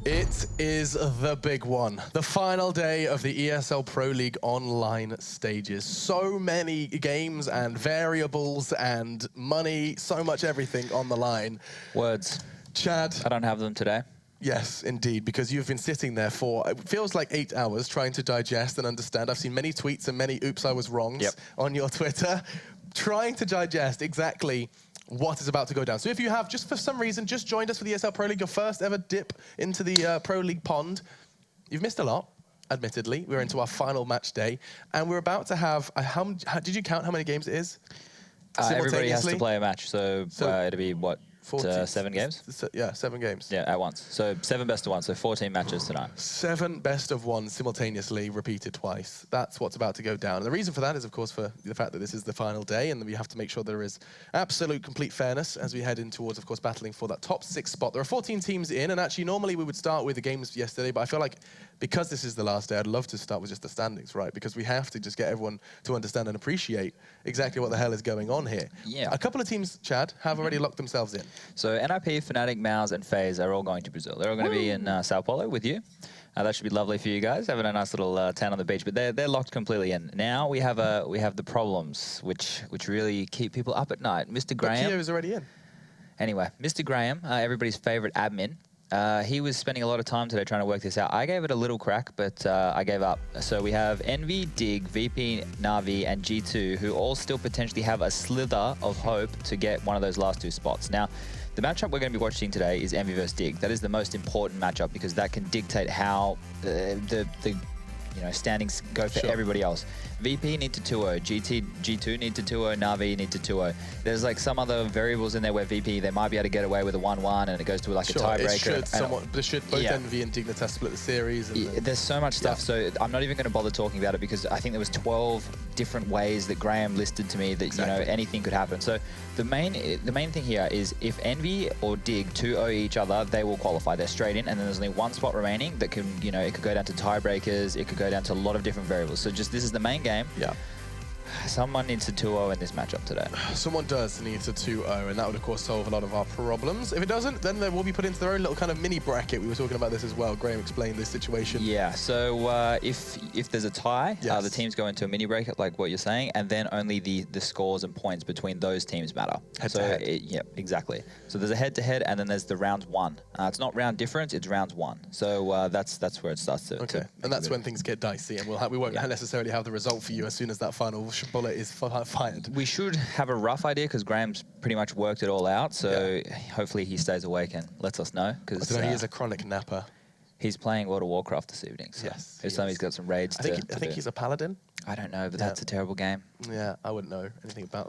It is the big one. The final day of the ESL Pro League online stages. So many games and variables and money, so much everything on the line. Words. Chad. I don't have them today. Yes, indeed, because you've been sitting there for, it feels like 8 hours trying to digest and understand. I've seen many tweets and many oops, I was wrongs on your Twitter, trying to digest exactly what is about to go down. So if you have, just for some reason, just joined us for the ESL Pro League, your first ever dip into the Pro League pond, you've missed a lot, admittedly. We're into our final match day, and we're about to have, did you count how many games it is? Everybody has to play a match, so it'll be, what, 7 games? Yeah, 7 games. Yeah, at once. So 7 best of 1, so 14 matches tonight. 7 best of 1 simultaneously, repeated twice. That's what's about to go down. And the reason for that is, of course, for the fact that this is the final day, and we have to make sure there is absolute, complete fairness as we head in towards, of course, battling for that top 6 spot. There are 14 teams in, and actually, normally we would start with the games yesterday, but I feel like because this is the last day, I'd love to start with just the standings, right? Because we have to just get everyone to understand and appreciate exactly what the hell is going on here. Yeah. A couple of teams, Chad, have already locked themselves in. So NIP, Fnatic, MyUs, and FaZe are all going to Brazil. They're all going to be in Sao Paulo with you. That should be lovely for you guys, having a nice little town on the beach. But they're locked completely in. Now we have the problems, which really keep people up at night. Mr. Graham. But Kyo is already in. Anyway, Mr. Graham, everybody's favorite admin. He was spending a lot of time today trying to work this out. I gave it a little crack, but I gave up. So we have Envy, Dig, VP, Na'Vi, and G2, who all still potentially have a slither of hope to get one of those last 2 spots. Now, the matchup we're going to be watching today is Envy versus Dig. That is the most important matchup because that can dictate how the standings go for everybody else. VP need to 2-0, G2 need to 2-0, Na'Vi need to 2-0. There's like some other variables in there where VP, they might be able to get away with a 1-1 and it goes to like a tiebreaker. Should both Envy and Dignitas split the series? And there's so much stuff, so I'm not even going to bother talking about it because I think there was 12 different ways that Graham listed to me that anything could happen. So the main thing here is if Envy or Dig 2-0 each other, they will qualify. They're straight in, and then there's only 1 spot remaining that can, it could go down to tiebreakers, it could go down to a lot of different variables. So just this is the main game. Yeah. Someone needs a 2-0 in this matchup today. Someone does need a 2-0, and that would, of course, solve a lot of our problems. If it doesn't, then they will be put into their own little kind of mini bracket. We were talking about this as well. Graham explained this situation. Yeah, so if there's a tie, the teams go into a mini bracket, like what you're saying, and then only the scores and points between those teams matter. Yeah, exactly. So there's a head-to-head, and then there's the round 1. It's not round difference, it's round 1. So that's where it starts to... Okay, and that's when things get dicey, and we won't necessarily have the result for you as soon as that final bullet is fired. We should have a rough idea because Graham's pretty much worked it all out. So hopefully he stays awake and lets us know. Because he is a chronic napper. He's playing World of Warcraft this evening. So he's got some raids. I think he's a paladin. I don't know, but that's a terrible game. Yeah, I wouldn't know anything about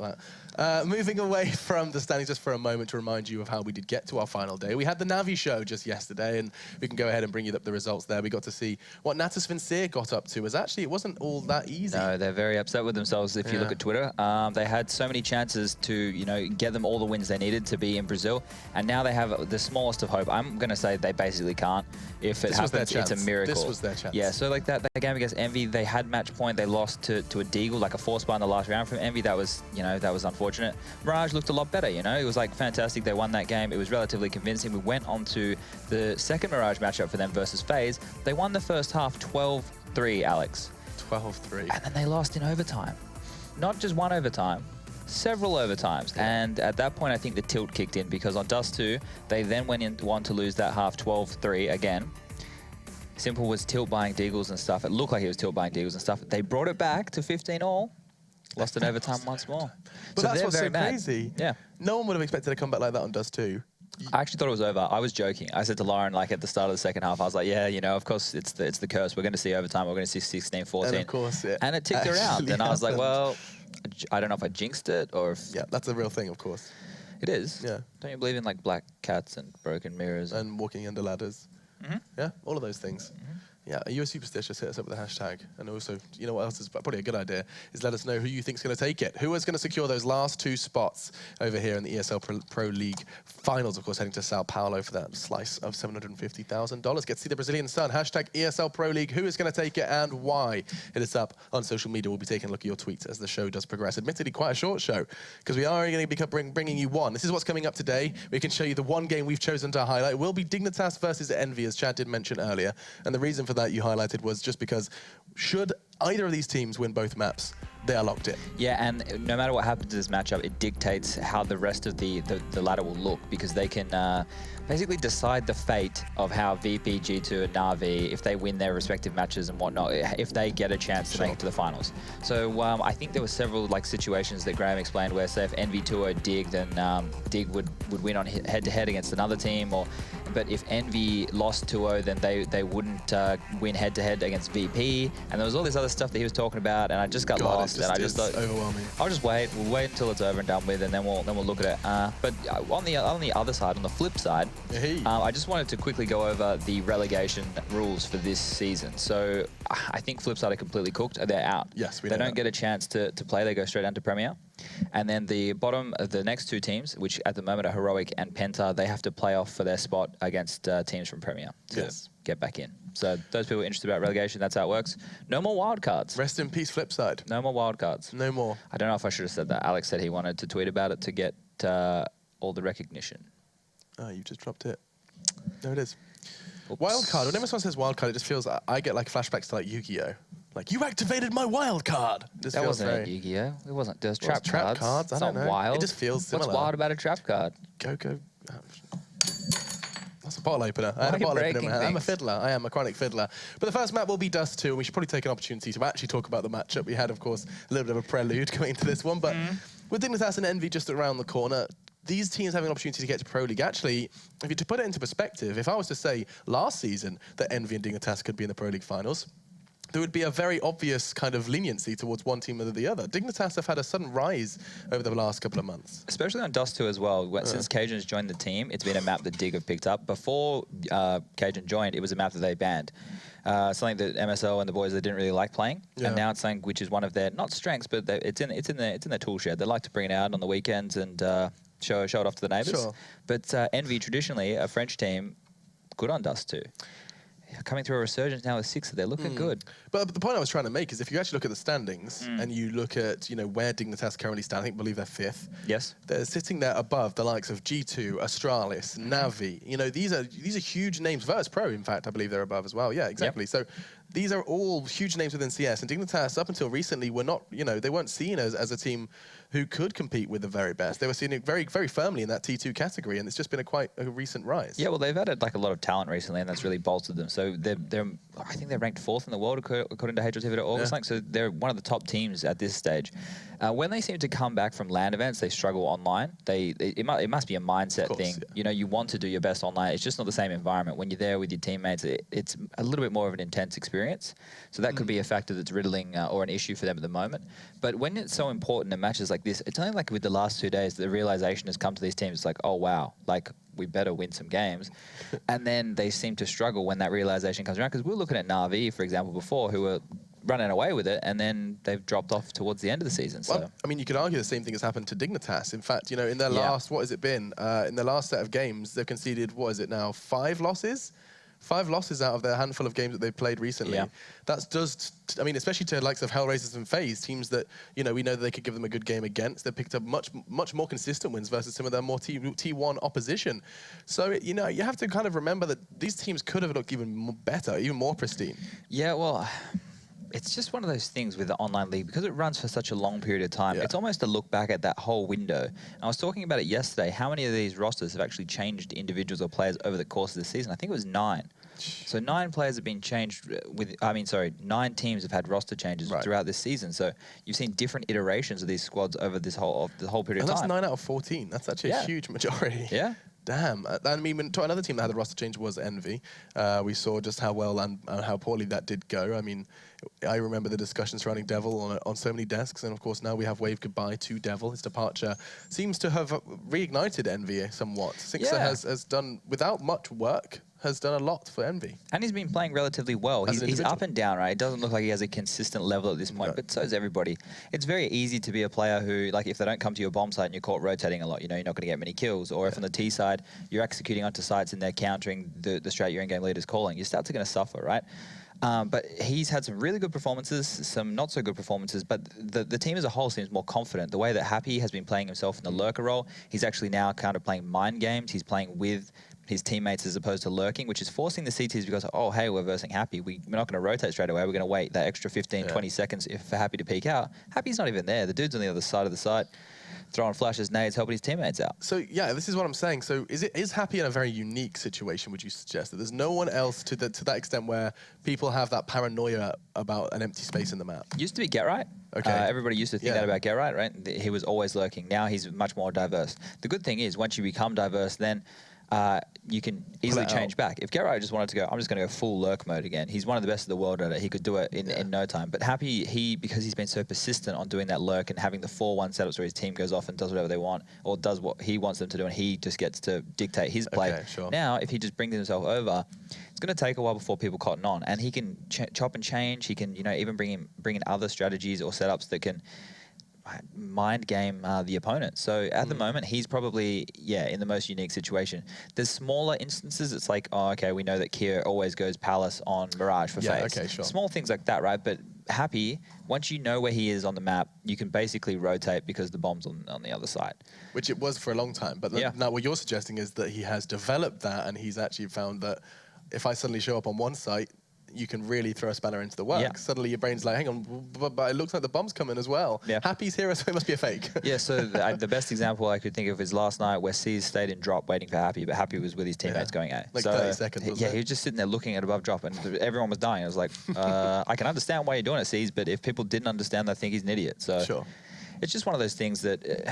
that. Moving away from the standings just for a moment to remind you of how we did get to our final day. We had the Na'Vi show just yesterday, and we can go ahead and bring you up the results there. We got to see what Natus Vincere got up to. It wasn't all that easy. No, they're very upset with themselves if you look at Twitter. They had so many chances to, get them all the wins they needed to be in Brazil, and now they have the smallest of hope. I'm going to say they basically can't. If it happens, it's a miracle. This was their chance. Yeah, so like that game against Envy, they had match point. They lost to a Deagle, like a 4-spot in the last round from Envy. That was, that was unfortunate. Mirage looked a lot better, It was like fantastic. They won that game. It was relatively convincing. We went on to the second Mirage matchup for them versus FaZe. They won the first half 12-3, Alex. 12-3. And then they lost in overtime. Not just one overtime, several overtimes. And at that point, I think the tilt kicked in because on Dust2, they then went on to lose that half 12-3 again. Simple was tilt buying Deagles and stuff. It looked like he was tilt buying Deagles and stuff. They brought it back to 15-all. Lost in overtime once more. But so that's what's so mad. crazy. Yeah. No one would have expected a comeback like that on Dust2. I actually thought it was over. I was joking. I said to Lauren, like at the start of the second half, I was like, yeah, of course it's the curse. We're going to see overtime. We're going to see 16-14. And of course, And it ticked around. And I was like, well, I don't know if I jinxed it or if... Yeah, that's a real thing, of course. It is. Yeah. Don't you believe in like black cats and broken mirrors? And walking under ladders. Yeah, all of those things. Yeah, are you a superstitious? Hit us up with the hashtag. And also, you know what else is probably a good idea, is let us know who you think's going to take it. Who is going to secure those last 2 spots over here in the ESL Pro League finals, of course, heading to Sao Paulo for that slice of $750,000. Get to see the Brazilian sun. Hashtag ESL Pro League. Who is going to take it and why? Hit us up on social media. We'll be taking a look at your tweets as the show does progress. Admittedly, quite a short show, because we are going to be bringing you one. This is what's coming up today. We can show you the one game we've chosen to highlight. It will be Dignitas versus EnVy, as Chad did mention earlier. And the reason for that you highlighted was just because should either of these teams win both maps, they are locked in. Yeah, and no matter what happens in this matchup, it dictates how the rest of the ladder will look, because they can basically decide the fate of how VP, G2, and Na'Vi, if they win their respective matches and whatnot, if they get a chance to make it to the finals. So I think there were several situations that Graham explained where, say, if EnVy Dig, then Dig would win on head-to-head against another team, but if EnVy lost 2-0, then they wouldn't win head-to-head against VP, and there was all this other stuff that he was talking about, and I just got lost, and I just thought, overwhelming. I'll just wait. We'll wait until it's over and done with, and then we'll look at it. But on the other side, on the flip side, I just wanted to quickly go over the relegation rules for this season. So I think Flipside are completely cooked. They're out. Yes, they don't get a chance to play. They go straight down to Premier. And then the bottom of the next 2 teams, which at the moment are Heroic and Penta, they have to play off for their spot against teams from Premier to get back in. So those people interested about relegation, that's how it works. No more wildcards. Rest in peace, Flipside. No more wildcards. No more. I don't know if I should have said that. Alex said he wanted to tweet about it to get all the recognition. Oh, you just dropped it. There it is. Oops. Wildcard. Whenever someone says wildcard, it just feels, I get like flashbacks to like Yu-Gi-Oh! Like, you activated my wild card. That wasn't a Yu-Gi-Oh! It wasn't. There's trap cards. It's not wild. It just feels similar. What's wild about a trap card? Go. That's a bottle opener. I had a bottle opener in my hand. I'm a fiddler. I am a chronic fiddler. But the first map will be Dust2, and we should probably take an opportunity to actually talk about the matchup. We had, of course, a little bit of a prelude going into this one, but with Dignitas and EnVy just around the corner, these teams having an opportunity to get to Pro League. Actually, if you to put it into perspective, if I was to say last season that EnVy and Dignitas could be in the Pro League finals, there would be a very obvious kind of leniency towards one team or the other. Dignitas have had a sudden rise over the last couple of months. Especially on Dust2 as well. Since Cajun's joined the team, it's been a map that Dig have picked up. Before Cajun joined, it was a map that they banned. Something that MSO and the boys, they didn't really like playing. And now it's something which is one of their, not strengths, but it's in their tool shed. They like to bring it out on the weekends and show it off to the neighbours. But EnVy, traditionally, a French team, good on Dust2. Coming through a resurgence now with 6, they're looking good. But the point I was trying to make is if you actually look at the standings and you look at where Dignitas currently stand, I believe they're 5th. Yes. They're sitting there above the likes of G2, Astralis, Na'Vi. These are huge names. Virtus Pro, in fact, I believe they're above as well. Yeah, exactly. So these are all huge names within CS, and Dignitas up until recently were not, they weren't seen as a team who could compete with the very best. They were seen very, very firmly in that T2 category, and it's just been quite a recent rise. Yeah, well, they've added a lot of talent recently, and that's really bolstered them. So I think they're ranked 4th in the world according to HLTV August. So they're one of the top teams at this stage. When they seem to come back from LAN events, they struggle online. It must be a mindset thing. Yeah. You want to do your best online. It's just not the same environment. When you're there with your teammates, it's a little bit more of an intense experience. So that could be a factor that's riddling or an issue for them at the moment. But when it's so important in matches like this, it's only like with the last 2 days the realization has come to these teams. It's like, oh wow, we better win some games. And then they seem to struggle when that realization comes around, because we were looking at Na'Vi, for example, before, who were running away with it, and then they've dropped off towards the end of the season. Well, I mean, you could argue the same thing has happened to Dignitas. In fact, in their last, what has it been? In their last set of games, they've conceded, what is it now, 5 losses? 5 losses out of their handful of games that they've played recently. Yeah. That does, I mean, especially to the likes of Hellraisers and FaZe, teams that, we know that they could give them a good game against. They've picked up much more consistent wins versus some of their more T1 opposition. So, you have to kind of remember that these teams could have looked even better, even more pristine. Yeah, well, it's just one of those things with the online league, because it runs for such a long period of time. It's almost a look back at that whole window. And I was talking about it yesterday. How many of these rosters have actually changed individuals or players over the course of the season? I think it was 9. So 9 players have been changed 9 teams have had roster changes throughout this season. So you've seen different iterations of these squads over the whole period of time. And that's 9 out of 14. That's actually a huge majority. Yeah. Damn. I mean, another team that had a roster change was EnVy. We saw just how well and how poorly that did go. I mean, I remember the discussion surrounding Devil on so many desks, and of course now we have waved goodbye to Devil. His departure seems to have reignited EnVy somewhat. Sixer has done, without much work, has done a lot for EnVy. And he's been playing relatively well. He's up and down, right? It doesn't look like he has a consistent level at this point, but so is everybody. It's very easy to be a player who, like, if they don't come to your bomb site and you're caught rotating a lot, you know, you're not going to get many kills. Or if on the T side, you're executing onto sites and they're countering the strat your in-game leader's calling, your stats are going to suffer, right? But he's had some really good performances, some not so good performances, but the team as a whole seems more confident. The way that Happy has been playing himself in the lurker role, he's actually now kind of playing mind games. He's playing with his teammates as opposed to lurking, which is forcing the CTs because, oh, hey, we're versing Happy. We're not going to rotate straight away. We're going to wait that extra 15, 20 seconds for Happy to peek out. Happy's not even there. The dude's on the other side of the site, throwing flashes, nades, helping his teammates out. So, yeah, this is what I'm saying. So is Happy in a very unique situation, would you suggest? That there's no one else to that extent where people have that paranoia about an empty space in the map? Used to be Get Right. Okay. Everybody used to think that about Get Right, right? He was always lurking. Now he's much more diverse. The good thing is, once you become diverse, then you can easily change back. If Get Right just wanted to go, I'm just going to go full lurk mode again. He's one of the best in the world at it. He could do it in no time. But Happy, because he's been so persistent on doing that lurk and having the 4-1 setups where his team goes off and does whatever they want, or does what he wants them to do, and he just gets to dictate his play. Okay, sure. Now, if he just brings himself over, it's going to take a while before people cotton on, and he can chop and change. He can, you know, even bring in other strategies or setups that can mind game the opponent. So at the moment, he's probably, in the most unique situation. There's smaller instances. It's like, oh, okay, we know that Kier always goes Palace on Mirage for FaZe. Okay, sure. Small things like that, right? But Happy, once you know where he is on the map, you can basically rotate because the bomb's on the other side. Which it was for a long time. But now what you're suggesting is that he has developed that, and he's actually found that if I suddenly show up on one site, you can really throw a spanner into the works. Yeah. Suddenly your brain's like, hang on, but it looks like the bomb's coming as well. Yeah. Happy's here, so it must be a fake. Yeah, so the best example I could think of is last night where C's stayed in drop waiting for Happy, but Happy was with his teammates going A. Like so 30 seconds, wasn't he was just sitting there looking at above drop, and everyone was dying. I was like, I can understand why you're doing it, C's, but if people didn't understand, I think he's an idiot. So Sure. It's just one of those things that...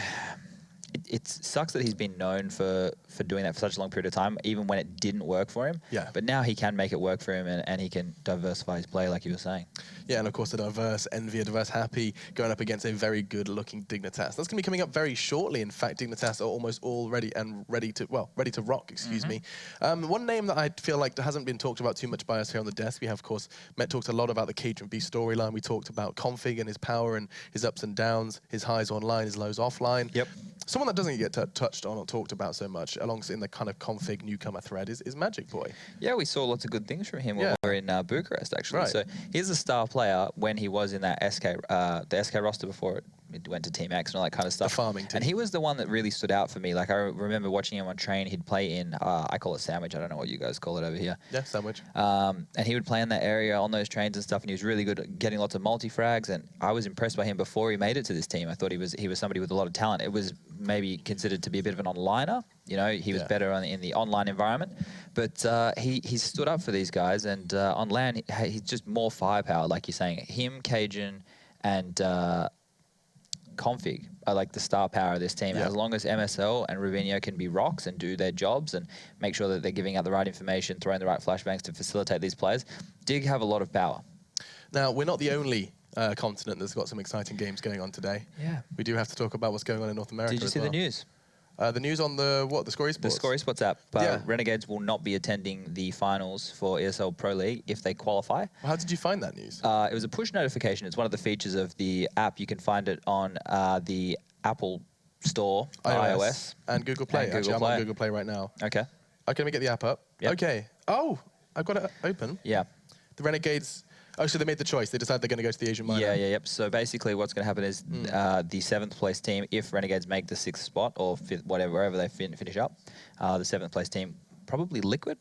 It sucks that he's been known for doing that for such a long period of time, even when it didn't work for him. Yeah. But now he can make it work for him, and he can diversify his play, like you were saying. Yeah, and of course, a diverse EnVy, a diverse Happy, going up against a very good-looking Dignitas. That's going to be coming up very shortly. In fact, Dignitas are almost all ready to rock, excuse me. One name that I feel like hasn't been talked about too much by us here on the desk, we have, of course, talked a lot about the Cajun B storyline. We talked about Config and his power and his ups and downs, his highs online, his lows offline. Yep. Someone that doesn't get touched on or talked about so much, alongside in the kind of Config newcomer thread, is Magic Boy. Yeah, we saw lots of good things from him when we were in Bucharest, actually. Right. So he's a star player when he was in that the SK roster before it went to Team X and all that kind of stuff. The farming team. And he was the one that really stood out for me. Like, I remember watching him on train. He'd play in, I call it Sandwich. I don't know what you guys call it over here. Yeah, Sandwich. And he would play in that area on those trains and stuff, and he was really good at getting lots of multi-frags, and I was impressed by him before he made it to this team. I thought he was somebody with a lot of talent. It was maybe considered to be a bit of an onliner. You know, he was better in the online environment, but he stood up for these guys, and on LAN, he's just more firepower, like you're saying. Him, Cajun, and Config are like the star power of this team. Yeah. As long as MSL and Rubinho can be rocks and do their jobs and make sure that they're giving out the right information, throwing the right flashbangs to facilitate these players, Dig have a lot of power. Now, we're not the only continent that's got some exciting games going on today. Yeah. We do have to talk about what's going on in North America. Did you see the news? The news on the Score Esports? The Score Esports app. Renegades will not be attending the finals for ESL Pro League if they qualify. Well, how did you find that news? It was a push notification. It's one of the features of the app. You can find it on the Apple Store, iOS. And Google Play. And Actually, Google I'm on Play. Google Play right now. Okay. Okay, let me get the app up. Yep. Okay. Oh, I've got it open. Yeah. The Renegades... Oh, so they made the choice. They decided they're going to go to the Asian minor. Yep. So basically what's going to happen is the 7th place team, if Renegades make the 6th spot or 5th, wherever they finish up, the 7th place team, probably Liquid,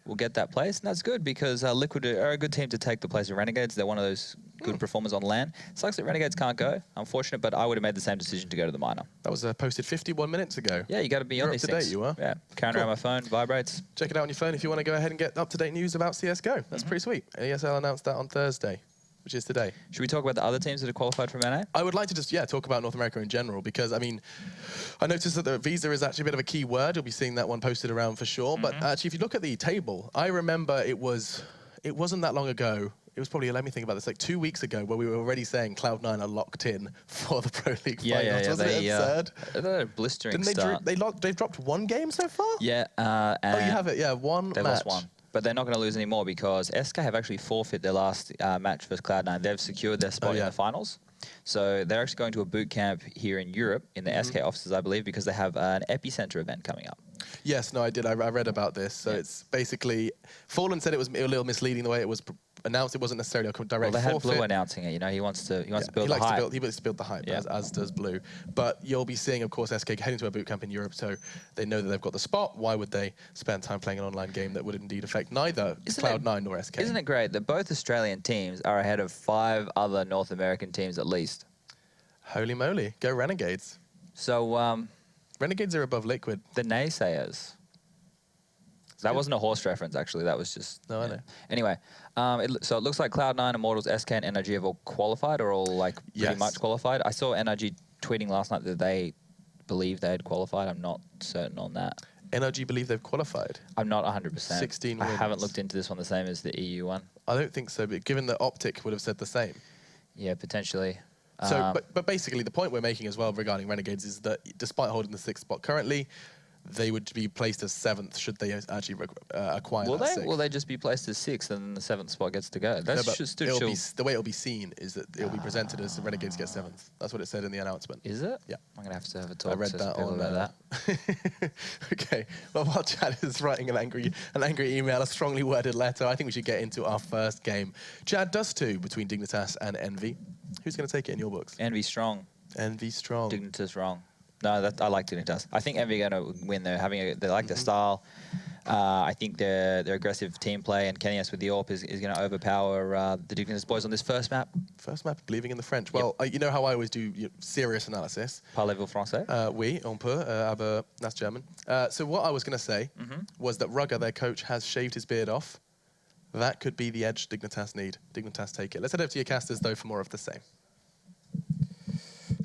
will get that place. And that's good because Liquid are a good team to take the place of Renegades. They're one of those good performers on LAN. Sucks that Renegades can't go. Unfortunate, but I would have made the same decision to go to the minor. That was posted 51 minutes ago. Yeah, you got to be on these things. Up to date, you are. Yeah. Carrying around my phone, vibrates. Check it out on your phone if you want to go ahead and get up-to-date news about CSGO. That's pretty sweet. ESL announced that on Thursday, which is today. Should we talk about the other teams that have qualified from NA? I would like to just, talk about North America in general because, I mean, I noticed that the visa is actually a bit of a key word. You'll be seeing that one posted around for sure. But actually, if you look at the table, I remember it wasn't that long ago it was probably, let me think about this, like 2 weeks ago where we were already saying Cloud9 are locked in for the Pro League finals. Wasn't it absurd? They're a blistering Didn't start. They've dropped one game so far? Yeah. Oh, you have it, yeah, one match. They lost one. But they're not going to lose anymore because SK have actually forfeit their last match versus Cloud9. They've secured their spot in the finals. So they're actually going to a boot camp here in Europe in the SK offices, I believe, because they have an epicenter event coming up. Yes, no, I did. I read about this. So it's basically, Fallen said it was a little misleading the way it was announced. It wasn't necessarily a direct Well, they had forfeit. Blue announcing it. You know, he wants to build the hype. He likes to build the hype, as does Blue. But you'll be seeing, of course, SK heading to a boot camp in Europe, so they know that they've got the spot. Why would they spend time playing an online game that would indeed affect neither Cloud9 nor SK? Isn't it great that both Australian teams are ahead of 5 other North American teams at least? Holy moly, go Renegades. So Renegades are above Liquid. The naysayers. That wasn't a horse reference, actually. That was just... No, I know. Anyway, so it looks like Cloud9, Immortals, SK, and NRG have all qualified, or all like pretty much qualified. I saw NRG tweeting last night that they believe they had qualified. I'm not certain on that. NRG believe they've qualified? I'm not 100%. 16 I wins. haven't looked into this one the same as the EU one. I don't think so, but given that Optic would have said the same. Yeah, potentially. So, but basically, the point we're making as well regarding Renegades is that despite holding the 6th spot currently, they would be placed as 7th should they actually acquire that 6th. Will they just be placed as 6th and then the 7th spot gets to go? That's just the way it'll be seen is that it'll be presented as the Renegades get 7th. That's what it said in the announcement. Is it? Yeah. I'm going to have a talk I read to that people on about that. Okay. Well, while Chad is writing an angry email, a strongly worded letter, I think we should get into our first game. Chad, Dust2 between Dignitas and EnVy. Who's going to take it in your books? EnVy strong. EnVy strong. Dignitas wrong. No, I like Dignitas. I think EnVy are going to win. They like their style. I think their aggressive team play and Kenias with the AWP is going to overpower the Dignitas boys on this first map. First map, believing in the French. Well, you know how I always do serious analysis. Parlez-vous français? Oui, on peut, aber that's German. So what I was going to say was that Rugger, their coach, has shaved his beard off. That could be the edge Dignitas need. Dignitas take it. Let's head over to your casters, though, for more of the same.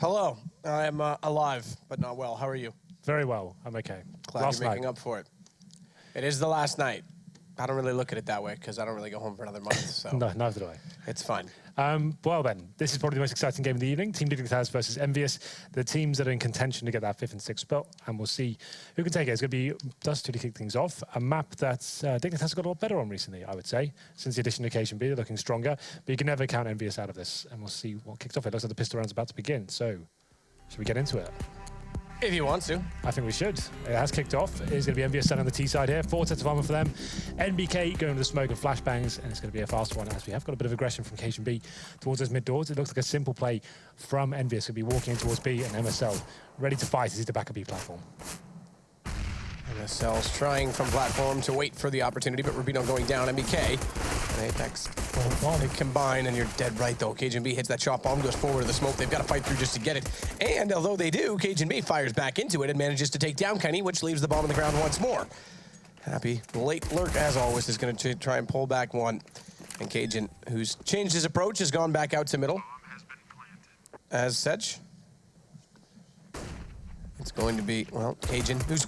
Hello. I am alive, but not well. How are you? Very well. I'm okay. Glad you're making up for it. It is the last night. I don't really look at it that way because I don't really go home for another month. So No, neither do I. It's fine. Well then, this is probably the most exciting game of the evening. Team Dignitas versus EnVyUs, the teams that are in contention to get that 5th and 6th spot, and we'll see who can take it. It's going to be Dust2 to kick things off, a map that Dignitas has got a lot better on recently, I would say, since the addition of KBB. They're looking stronger, but you can never count EnVyUs out of this, and we'll see what kicks off. It looks like the pistol round's about to begin, so should we get into it? If you want to. I think we should. It has kicked off. It's going to be EnVyUs standing on the T side here. 4 sets of armor for them. NBK going to the smoke and flashbangs, and it's going to be a fast one as we have got a bit of aggression from KBB towards those mid doors. It looks like a simple play from EnVyUs. Going to be walking in towards B, and MSL ready to fight as he's the back of B platform. MSL's trying from platform to wait for the opportunity, but Rubino going down. MBK and Apex. They combine, and you're dead right, though. KBB hits that shot bomb, goes forward to the smoke. They've got to fight through just to get it. And although they do, KBB fires back into it and manages to take down Kenny, which leaves the bomb on the ground once more. Happy late lurk, as always, is going to try and pull back one. And Cajun, who's changed his approach, has gone back out to middle. As such, it's going to be, well, Cajun, who's,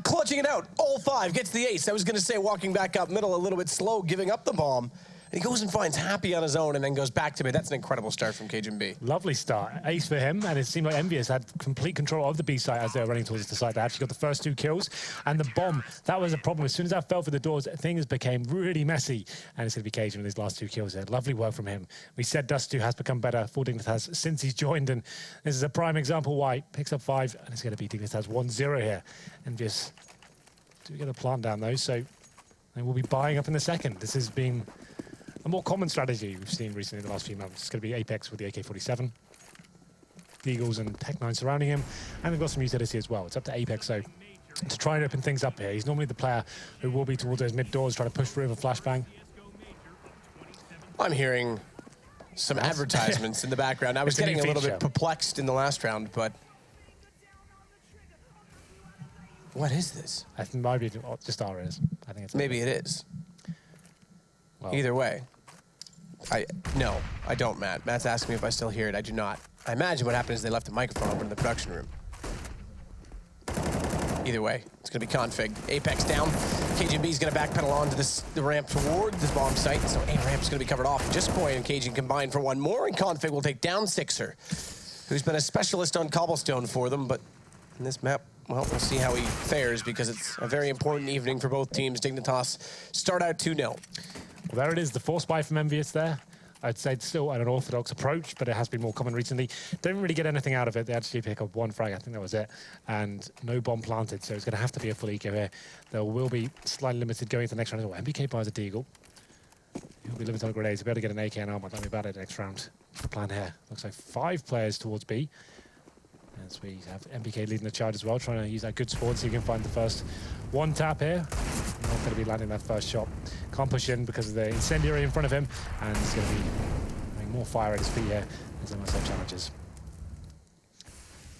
clutching it out. All 5 gets the ace. I was going to say walking back up middle a little bit slow, giving up the bomb. And he goes and finds Happy on his own and then goes back to mid. That's an incredible start from KBB. Lovely start. Ace for him, and it seemed like EnVyUs had complete control of the B site as they were running towards the site. They actually got the first 2 kills, and the bomb, that was a problem. As soon as that fell for the doors, things became really messy, and it's going to be Cajun with his last 2 kills there. Lovely work from him. We said Dust2 has become better for Dignitas since he's joined, and this is a prime example why. Picks up 5, and it's going to be Dignitas 1-0 here. EnVyUs do get a plant down, though, so they will be buying up in the second. This has been a more common strategy we've seen recently in the last few months. It's going to be Apex with the AK-47, Eagles and Tech-9 surrounding him, and they've got some utility as well. It's up to Apex, so to try and open things up here. He's normally the player who will be towards those mid doors, trying to push through with a flashbang. I'm hearing some advertisements in the background. I was getting a little bit perplexed in the last round, but what is this? I think maybe just our ears. I think it's maybe it is. Well, either way, no, I don't, Matt. Matt's asking me if I still hear it. I do not. I imagine what happened is they left the microphone open in the production room. Either way, it's going to be config. Apex down. KGB's going to backpedal onto the ramp toward this bomb site. So A-ramp's going to be covered off. Just Boy and Cajun combine for one more, and config will take down Sixer, who's been a specialist on cobblestone for them. But in this map, well, we'll see how he fares because it's a very important evening for both teams. Dignitas start out 2-0. Well, there it is, the force buy from EnVyUs there. I'd say it's still an unorthodox approach, but it has been more common recently. Don't really get anything out of it. They actually pick up one frag, I think that was it, and no bomb planted, so it's going to have to be a full eco here. There will be slightly limited going to the next round. Oh, MBK buys a deagle. He'll be limited on grenades. He'll be able to get an AK and armor. Don't be bad at the next round. What's the plan here? Looks like 5 players towards B. As we have MBK leading the charge as well, trying to use that good spawn so you can find the first one tap here. Not going to be landing that first shot. Can't push in because of the incendiary in front of him, and he's going to be having more fire at his feet here as MSL challenges.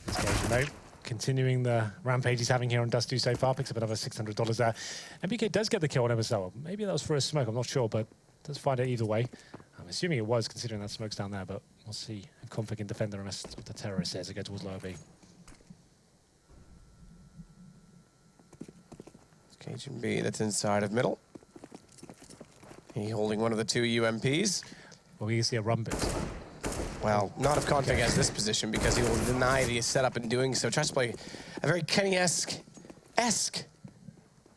This game, though, continuing the rampage he's having here on Dust2 so far, picks up another $600 there. MBK does get the kill on MSL. Maybe that was for a smoke, I'm not sure, but does find it either way. I'm assuming it was, considering that smoke's down there, but we'll see if config can defend the rest of the terrorists as it goes towards lower B. Cajun B, that's inside of middle. He holding one of the 2 UMPs. Well, we can see a run boost. Well, not if config has this position because he will deny the setup in doing so. Tries to play a very Kenny-esque.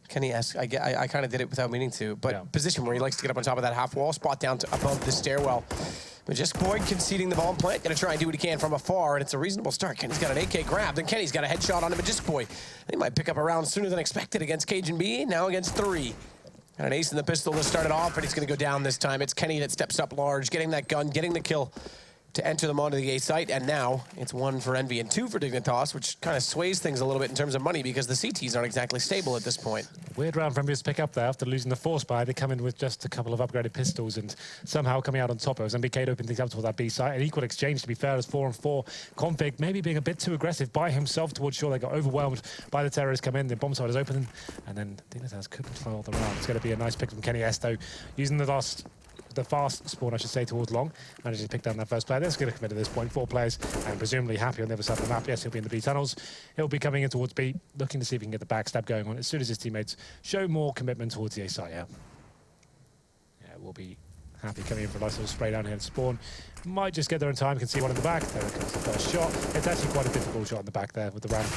Kenny-esque. I kind of did it without meaning to, but yeah. Position where he likes to get up on top of that half wall, spot down to above the stairwell. But just Boyd conceding the bomb plant, gonna try and do what he can from afar, and it's a reasonable start. Kenny's got an AK grabbed, and Kenny's got a headshot on him, but just Boyd, he might pick up a round sooner than expected against Cajun B, now against 3. And an ace in the pistol to start it off, but he's gonna go down this time. It's Kenny that steps up large, getting that gun, getting the kill to enter them onto the A site, and now it's 1 for Envy and 2 for Dignitas, which kind of sways things a little bit in terms of money because the CTs aren't exactly stable at this point. Weird round for EnVyUs to pick up there after losing the force buy. They come in with just a couple of upgraded pistols and somehow coming out on top. It was MBK to open things up towards that B site. An equal exchange, to be fair, as 4-on-4. Config maybe being a bit too aggressive by himself towards shore. They got overwhelmed by the terrorists come in. The bomb site is open, and then Dignitas could control the round. It's going to be a nice pick from Kenny Esto, using the fast spawn, I should say, towards long. Managed to pick down that first player. That's going to commit at this point. 4 players, and presumably happy on the other side of the map. Yes, he'll be in the B tunnels. He'll be coming in towards B, looking to see if he can get the backstab going on as soon as his teammates show more commitment towards the A site. Yeah, we'll be happy coming in for a nice little spray down here and spawn. Might just get there in time. Can see one in the back. There comes the first shot. It's actually quite a difficult shot in the back there with the ramp,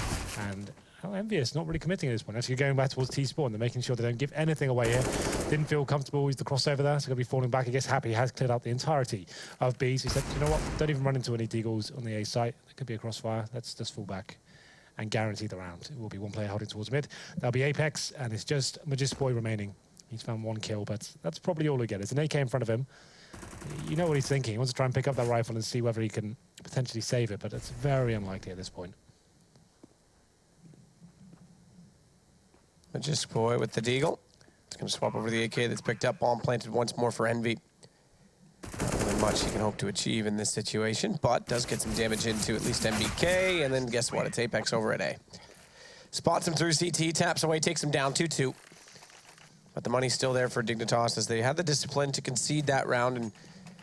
and EnVyUs not really committing at this point. Actually going back towards T-spawn. They're making sure they don't give anything away here. Didn't feel comfortable with the crossover there, so going to be falling back. I guess Happy has cleared out the entirety of B. So he said, you know what, don't even run into any deagles on the A site. There could be a crossfire. Let's just fall back and guarantee the round. It will be 1 player holding towards mid. That'll be Apex, and it's just Magisboy remaining. He's found 1 kill, but that's probably all he gets. There's an AK in front of him. You know what he's thinking. He wants to try and pick up that rifle and see whether he can potentially save it, but it's very unlikely at this point. Just Boy with the deagle. It's going to swap over the AK that's picked up. Bomb planted once more for Envy. Not really much he can hope to achieve in this situation, but does get some damage into at least MBK, and then guess what? It's Apex over at A. Spots him through CT, taps away, takes him down 2-2. But the money's still there for Dignitas as they had the discipline to concede that round and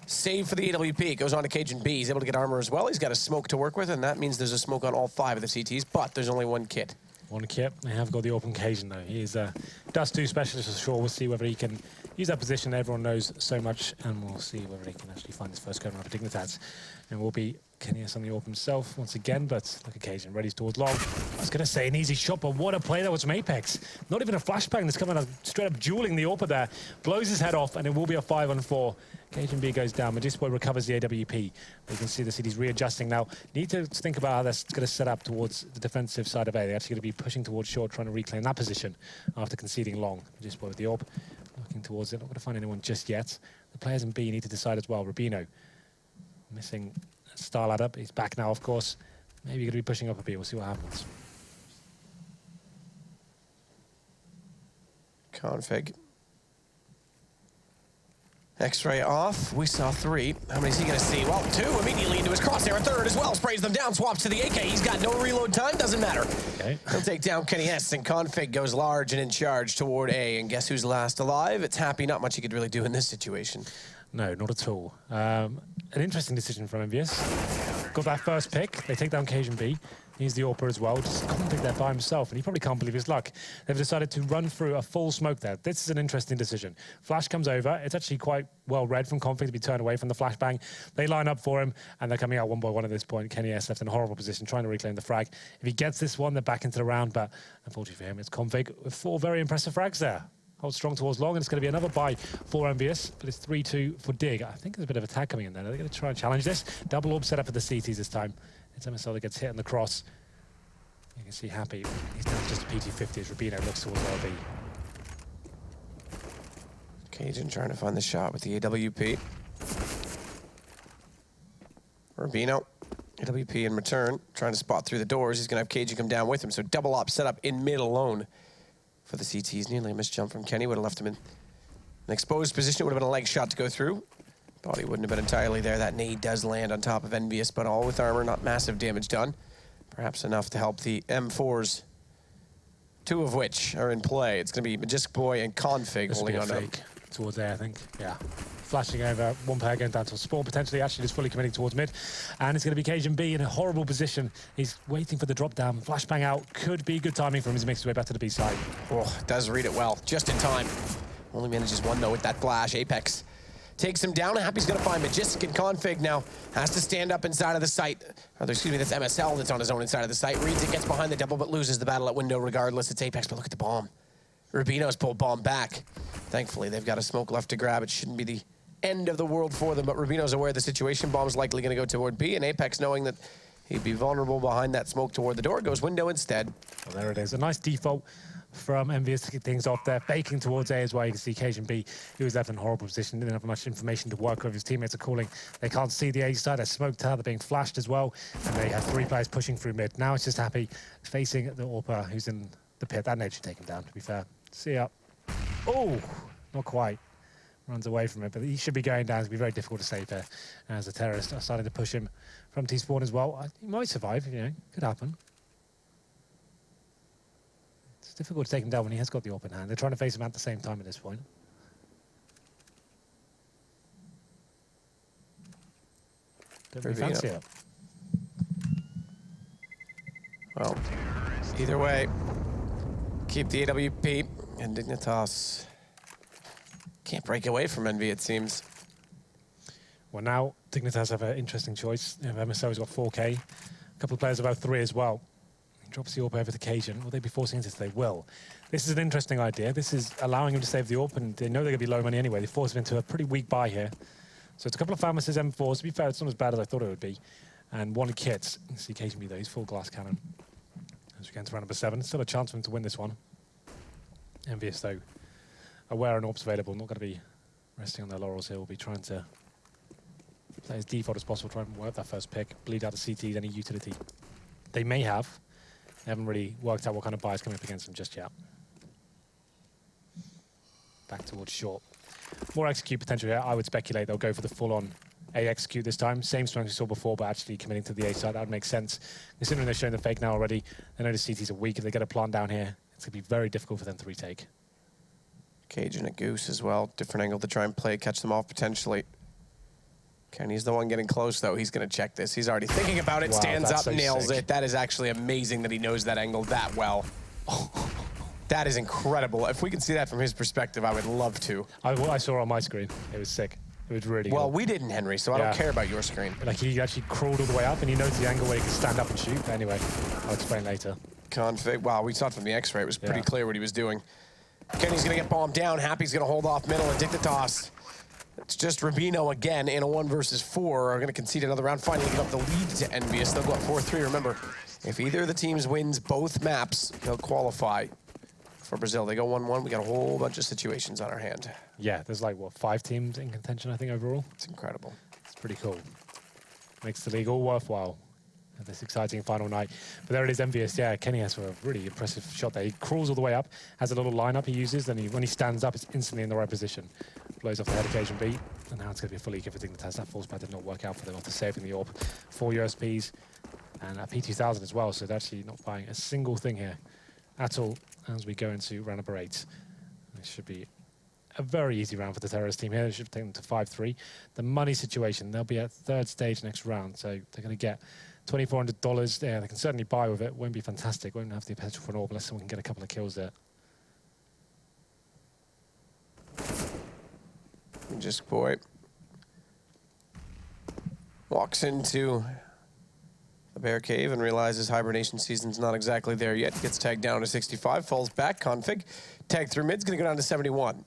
save for the AWP. It goes on to Cajun B. He's able to get armor as well. He's got a smoke to work with, and that means there's a smoke on all 5 of the CTs, but there's only 1 kit. 1 kit. They have got the open Cajun though. He is a Dust2 specialist for sure. We'll see whether he can use that position. Everyone knows so much, and we'll see whether he can actually find his first gun round for Dignitas. And we'll be Kenny on the AWP himself once again, but like Cajun, ready towards long. I was going to say an easy shot, but what a play that was from Apex. Not even a flashbang that's coming out straight up dueling the AWP there. Blows his head off, and it will be a 5-on-4. Cajun B goes down. Magisboy recovers the AWP. You can see the city's readjusting now. Need to think about how that's going to set up towards the defensive side of A. They're actually going to be pushing towards short, trying to reclaim that position after conceding long. Magisboy with the AWP, looking towards it. Not going to find anyone just yet. The players in B need to decide as well. Rubino missing star ladder. He's back now, of course. Maybe going to be pushing up a bit. We'll see what happens. Config. X-ray off. We saw 3. How many is he going to see? Well, 2 immediately into his crosshair. A 3rd as well. Sprays them down. Swaps to the AK. He's got no reload time. Doesn't matter. Okay. He'll take down Kenny S. And Config goes large and in charge toward A. And guess who's last alive? It's Happy. Not much he could really do in this situation. No, not at all. An interesting decision from EnVyUs. got that first pick. They take down Cajun B. He's the AWPer as well, just config there by himself, and he probably can't believe his luck. They've decided to run through a full smoke there. This is an interesting decision. Flash comes over. It's actually quite well read from config to be turned away from the flashbang. They line up for him, and they're coming out one by one at this point. Kenny S left in a horrible position, trying to reclaim the frag. If he gets this one, they're back into the round, but unfortunately for him, it's config with 4 very impressive frags there. Holds strong towards long, and it's going to be another buy for EnVyUs, but it's 3-2 for Dig. I think there's a bit of a tag coming in there. They're going to try and challenge this. Double orb set up for the CTs this time. It's MSL that gets hit on the cross. You can see Happy. He's down to just a PT50 as Rubino looks towards LB. Cajun trying to find the shot with the AWP. Rubino, AWP in return, trying to spot through the doors. He's going to have Cajun come down with him. So double op set up in mid alone for the CTs. Nearly a missed jump from Kenny. Would have left him in an exposed position. It would have been a leg shot to go through. Thought he wouldn't have been entirely there. That nade does land on top of EnVyUs, but all with armor, not massive damage done. Perhaps enough to help the M4s, 2 of which are in play. It's going to be Majestic Boy and Config holding on to him. Towards there, I think. Yeah. Flashing over, one player going down to a spawn, potentially actually just fully committing towards mid. And it's going to be Cajun B in a horrible position. He's waiting for the drop down. Flashbang out. Could be good timing for him as he makes his way back to the B side. Oh, does read it well. Just in time. Only manages 1 though with that flash. Apex takes him down. Happy's going to find Majestic and Config now. Has to stand up inside of the site. Or, excuse me, that's MSL that's on his own inside of the site. Reads it, gets behind the double, but loses the battle at window regardless. It's Apex, but look at the bomb. Rubino's pulled bomb back. Thankfully, they've got a smoke left to grab. It shouldn't be the end of the world for them, but Rubino's aware of the situation. Bomb's likely going to go toward B, and Apex, knowing that he'd be vulnerable behind that smoke toward the door, goes window instead. Well, there it is. A nice default from EnVyUs to get things off there. Faking towards A as well. You can see Cajun B, who was left in a horrible position. Didn't have much information to work with. His teammates are calling. They can't see the A side. They're smoked out. They're being flashed as well. And they have 3 players pushing through mid. Now it's just Happy facing the AWPer who's in the pit. That nade should take him down, to be fair. See ya. Oh, not quite. Runs away from it, but he should be going down. It's going to be very difficult to save there. As the terrorists are starting to push him from T-spawn as well. He might survive, you know, could happen. It's difficult to take him down when he has got the AWP in hand. They're trying to face him at the same time at this point. Don't really fancy it. Well, either way, keep the AWP, and Dignitas can't break away from Envy, it seems. Well, now Dignitas have an interesting choice. You know, MSL's got 4K. A couple of players about 3 as well. He drops the AWP over to Cajun. Will they be forcing into this? They will. This is an interesting idea. This is allowing him to save the AWP, and they know they're going to be low money anyway. They force him into a pretty weak buy here. So it's a couple of Famouses M4s. To be fair, it's not as bad as I thought it would be. And 1 kit. You see Cajun B though, he's full glass cannon. As we get into round number 7, still a chance for him to win this one. EnVyUs though, aware and AWP's available, not going to be resting on their laurels here. We'll be trying to play as default as possible, try and work that first pick, bleed out the CTs, any utility they may have. They haven't really worked out what kind of buy is coming up against them just yet. Back towards short. More execute potential here. I would speculate they'll go for the full-on A execute this time. Same strength we saw before, but actually committing to the A side. That would make sense. Considering they're showing the fake now already, they know the CTs are weak. If they get a plant down here, it's going to be very difficult for them to retake. Cage and a Goose as well. Different angle to try and play, catch them off potentially. Kenny's the one getting close, though. He's going to check this. He's already thinking about it, wow, stands up, so nails it. That is actually amazing that he knows that angle that well. That is incredible. If we can see that from his perspective, I would love to. I saw it on my screen. It was sick. It was really well, cool. we didn't, Henry, so I don't care about your screen. Like, he actually crawled all the way up, and he knows the angle where he can stand up and shoot. But anyway, I'll explain later. Config. Wow, we saw it from the X-ray. It was pretty clear what he was doing. Kenny's going to get bombed down. Happy's going to hold off middle, and Dignitas. It's just Rubino again in a 1 versus 4. Are going to concede another round, finally get up the lead to EnVyUs. They'll go up 4-3. Remember, if either of the teams wins both maps, they'll qualify for Brazil. They go 1-1. We got a whole bunch of situations on our hand. Yeah, there's like, what, 5 teams in contention, I think, overall? It's incredible. It's pretty cool. Makes the league all worthwhile at this exciting final night. But there it is, EnVyUs. Yeah, Kenny has a really impressive shot there. He crawls all the way up, has a little lineup he uses, then when he stands up, it's instantly in the right position. Blows off the head of Cajun B, and now it's going to be a fully equipped Dignitas. That false back did not work out for them after saving the AWP. 4 USPs and a P2000 as well, so they're actually not buying a single thing here at all as we go into round number 8. It should be a very easy round for the Terrorist team here. They should take them to 5-3. The money situation, they'll be at third stage next round, so they're going to get $2,400 there. They can certainly buy with it. Won't be fantastic. Won't have the potential for an AWP unless someone can get a couple of kills there. Just boy walks into the bear cave and realizes hibernation season's not exactly there yet. Gets tagged down to 65, falls back. Config tagged through mid's going to go down to 71.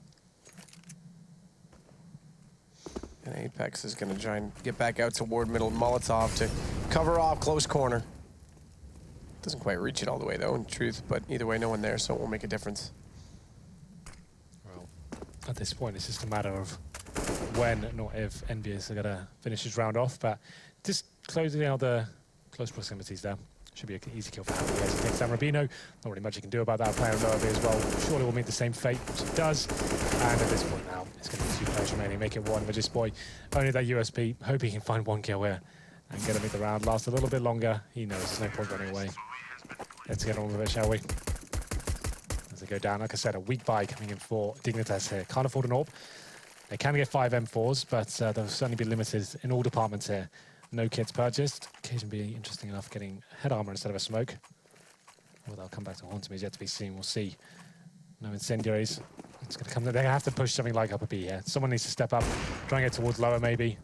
And Apex is going to try and get back out toward middle. Molotov to cover off close corner. Doesn't quite reach it all the way though, in truth, but either way, no one there, so it won't make a difference. Well, at this point, it's just a matter of when, not if, EnVyUs are going to finish this round off, but just closing out the close proximities there. Should be an easy kill for Happy as he takes down Rubino. Not really much he can do about that. Player lower as well. Surely will meet the same fate, which he does. And at this point now, it's going to be 2 players remaining. Make it 1. Magist Boy, only that USP. Hope he can find 1 kill here and get him in the round. Last a little bit longer. He knows there's no point running away. Let's get on with it, shall we? As they go down, like I said, a weak buy coming in for Dignitas here. Can't afford an AWP. They can get 5 M4s, but they'll certainly be limited in all departments here. No kits purchased. Occasion be interesting enough getting head armor instead of a smoke. Well, they'll come back to haunt him is yet to be seen. We'll see. No incendiaries. It's going to come. They have to push something like upper B here. Someone needs to step up, try and get towards lower maybe.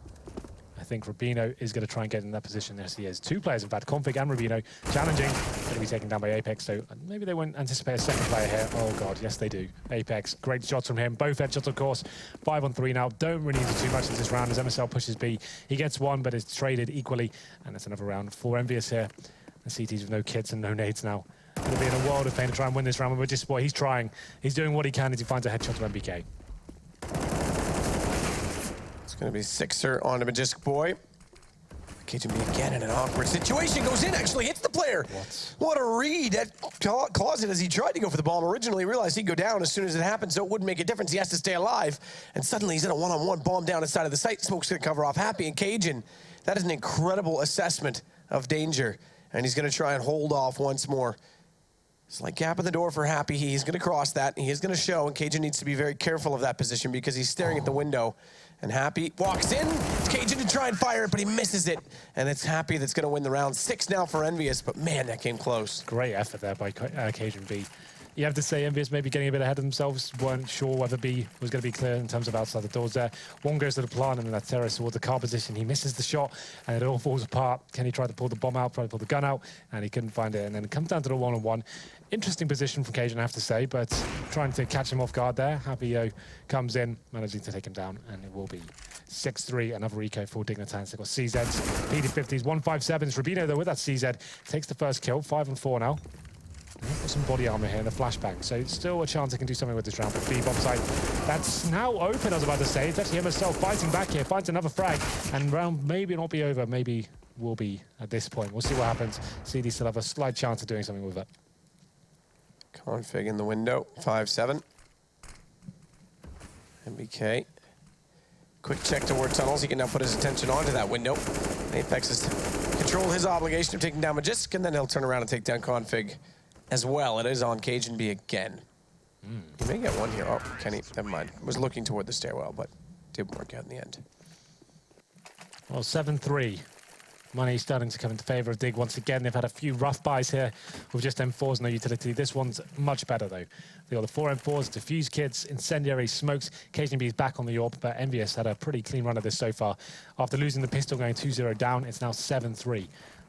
I think Rubino is going to try and get in that position. Yes, he is. 2 players, in fact, Config and Rubino, challenging. Going to be taken down by Apex, so maybe they won't anticipate a second player here. Oh, God, yes, they do. Apex, great shots from him. Both headshots, of course. 5 on 3 now. Don't really need to do too much in this round as MSL pushes B. He gets 1, but it's traded equally, and it's another round for EnVyUs here. The CTs with no kits and no nades now. Going to be in a world of pain to try and win this round, but just boy, he's trying. He's doing what he can as he finds a headshot to MBK. It's going to be 6er on to Magist Boy. KGB again in an awkward situation, goes in, actually hits the player. What a read at Closet as he tried to go for the bomb. Originally realized he'd go down as soon as it happened, so it wouldn't make a difference. He has to stay alive. And suddenly he's in a one-on-one bomb down inside of the site. Smoke's gonna cover off Happy and Cajun. That is an incredible assessment of danger. And he's gonna try and hold off once more. Slight gap in the door for Happy. He's gonna cross that. He is gonna show, and Cajun needs to be very careful of that position because he's staring at the window. And Happy walks in. It's Cajun to try and fire it, but he misses it. And it's Happy that's going to win the round. 6 now for EnVyUs, but man, that came close. Great effort there by Cajun B. You have to say EnVyUs maybe getting a bit ahead of themselves. Weren't sure whether B was going to be clear in terms of outside the doors there. One goes to the plant and then that terrorist towards the car position. He misses the shot and it all falls apart. Kenny tried to pull the bomb out, tried to pull the gun out, and he couldn't find it. And then it comes down to the one-on-one. Interesting position from Cajun, I have to say, but trying to catch him off guard there. Happy comes in, managing to take him down, and it will be 6-3, another eco for Dignitas. They've got CZs, PD50s, 157s. Rubino, though, with that CZ, takes the first kill, 5 on 4 now. They've got some body armor here in the flashbang, so still a chance they can do something with this round. But B-bomb site, that's now open, I was about to say. It's actually himself fighting back here, finds another frag, and round maybe not be over, maybe will be at this point. We'll see what happens. CD still have a slight chance of doing something with it. Config in the window, 5-7. MBK. Quick check toward tunnels. He can now put his attention onto that window. Apex has controlled his obligation of taking down Magist, and then he'll turn around and take down Config as well. It is on Cajun B again. He may get one here. Oh, Kenny, never mind. Was looking toward the stairwell, but didn't work out in the end. Well, 7-3. Money starting to come into favor of Dig once again. They've had a few rough buys here with just M4s, no utility. This one's much better, though. They got the 4 M4s, diffuse kits, incendiary smokes. KGB is back on the AWP, but EnVyUs had a pretty clean run of this so far. After losing the pistol, going 2-0 down, it's now 7-3.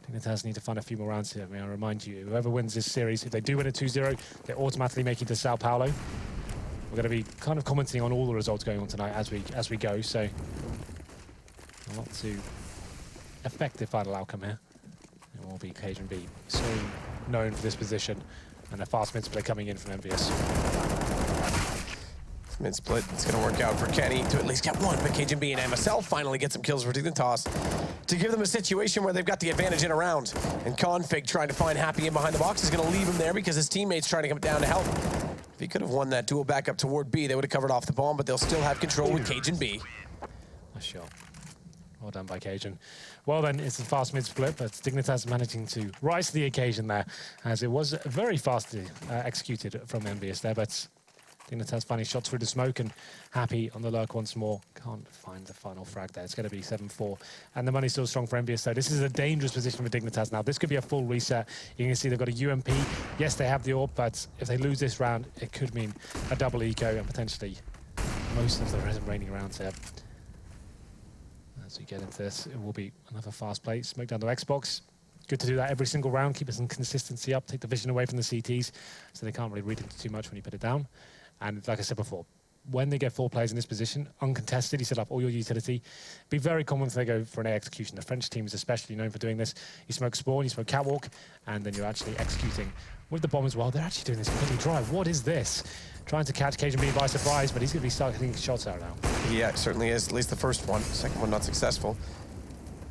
Dignitas need to find a few more rounds here. May I remind you, whoever wins this series, if they do win at 2-0, they're automatically making to Sao Paulo. We're going to be kind of commenting on all the results going on tonight as we go, so a lot to effective final outcome here. It will be Cajun B, so known for this position, and a fast mid-split coming in from EnVyUs. Mid-split, it's going to work out for Kenny to at least get one, but Cajun B and MSL finally get some kills for Dignitas to give them a situation where they've got the advantage in a round. And Config trying to find Happy in behind the box is going to leave him there because his teammate's trying to come down to help. If he could have won that duel back up toward B, they would have covered off the bomb, but they'll still have control with Cajun B. Nice shot. Well done by Cajun. Well then, it's a fast mid-split, but Dignitas managing to rise to the occasion there, as it was very fastly executed from EnVyUs there, but Dignitas finding shots through the smoke and Happy on the lurk once more. Can't find the final frag there. It's going to be 7-4. And the money's still strong for EnVyUs, so this is a dangerous position for Dignitas now. This could be a full reset. You can see they've got a UMP. Yes, they have the AWP, but if they lose this round, it could mean a double eco and potentially most of the remaining rounds here. As we get into this, it will be another fast play. Smoke down to Xbox. Good to do that every single round, keep some consistency up, take the vision away from the CTs, so they can't really read into too much when you put it down. And like I said before, when they get 4 players in this position, uncontested, you set up all your utility. Be very common if they go for an A execution. The French team is especially known for doing this. You smoke spawn, you smoke catwalk, and then you're actually executing with the bomb as well. They're actually doing this completely dry. What is this? Trying to catch Cajun by surprise, but he's going to be starting shots out now. Yeah, it certainly is. At least the first one. Second one not successful.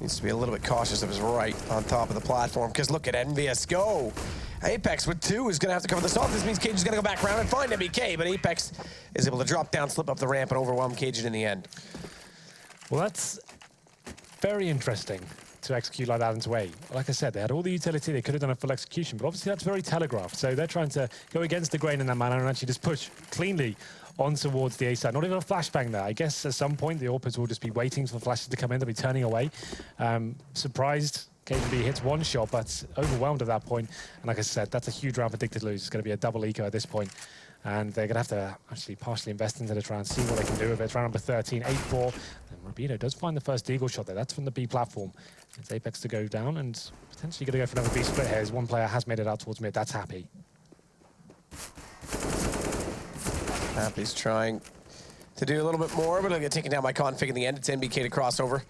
Needs to be a little bit cautious of his right on top of the platform, because look at EnVyUs go. Apex with 2 is going to have to cover this off. This means Cajun is going to go back around and find MBK, but Apex is able to drop down, slip up the ramp, and overwhelm Cajun in the end. Well, that's very interesting to execute like that into A. Like I said, they had all the utility, they could have done a full execution, but obviously that's very telegraphed. So they're trying to go against the grain in that manner and actually just push cleanly on towards the A side. Not even a flashbang there. I guess at some point the AWPers will just be waiting for the flashes to come in. They'll be turning away. Surprised KGB hits 1 shot, but overwhelmed at that point. And like I said, that's a huge round for Dig to lose. It's going to be a double eco at this point. And they're going to have to actually partially invest into the try and see what they can do with it. It's round number 13, 8-4. And Rubino does find the first Eagle shot there. That's from the B platform. It's Apex to go down and potentially going to go for another B split here. As one player has made it out towards mid. That's Happy. Happy's trying to do a little bit more, but it'll get taken down by Config in the end. It's NBK to crossover.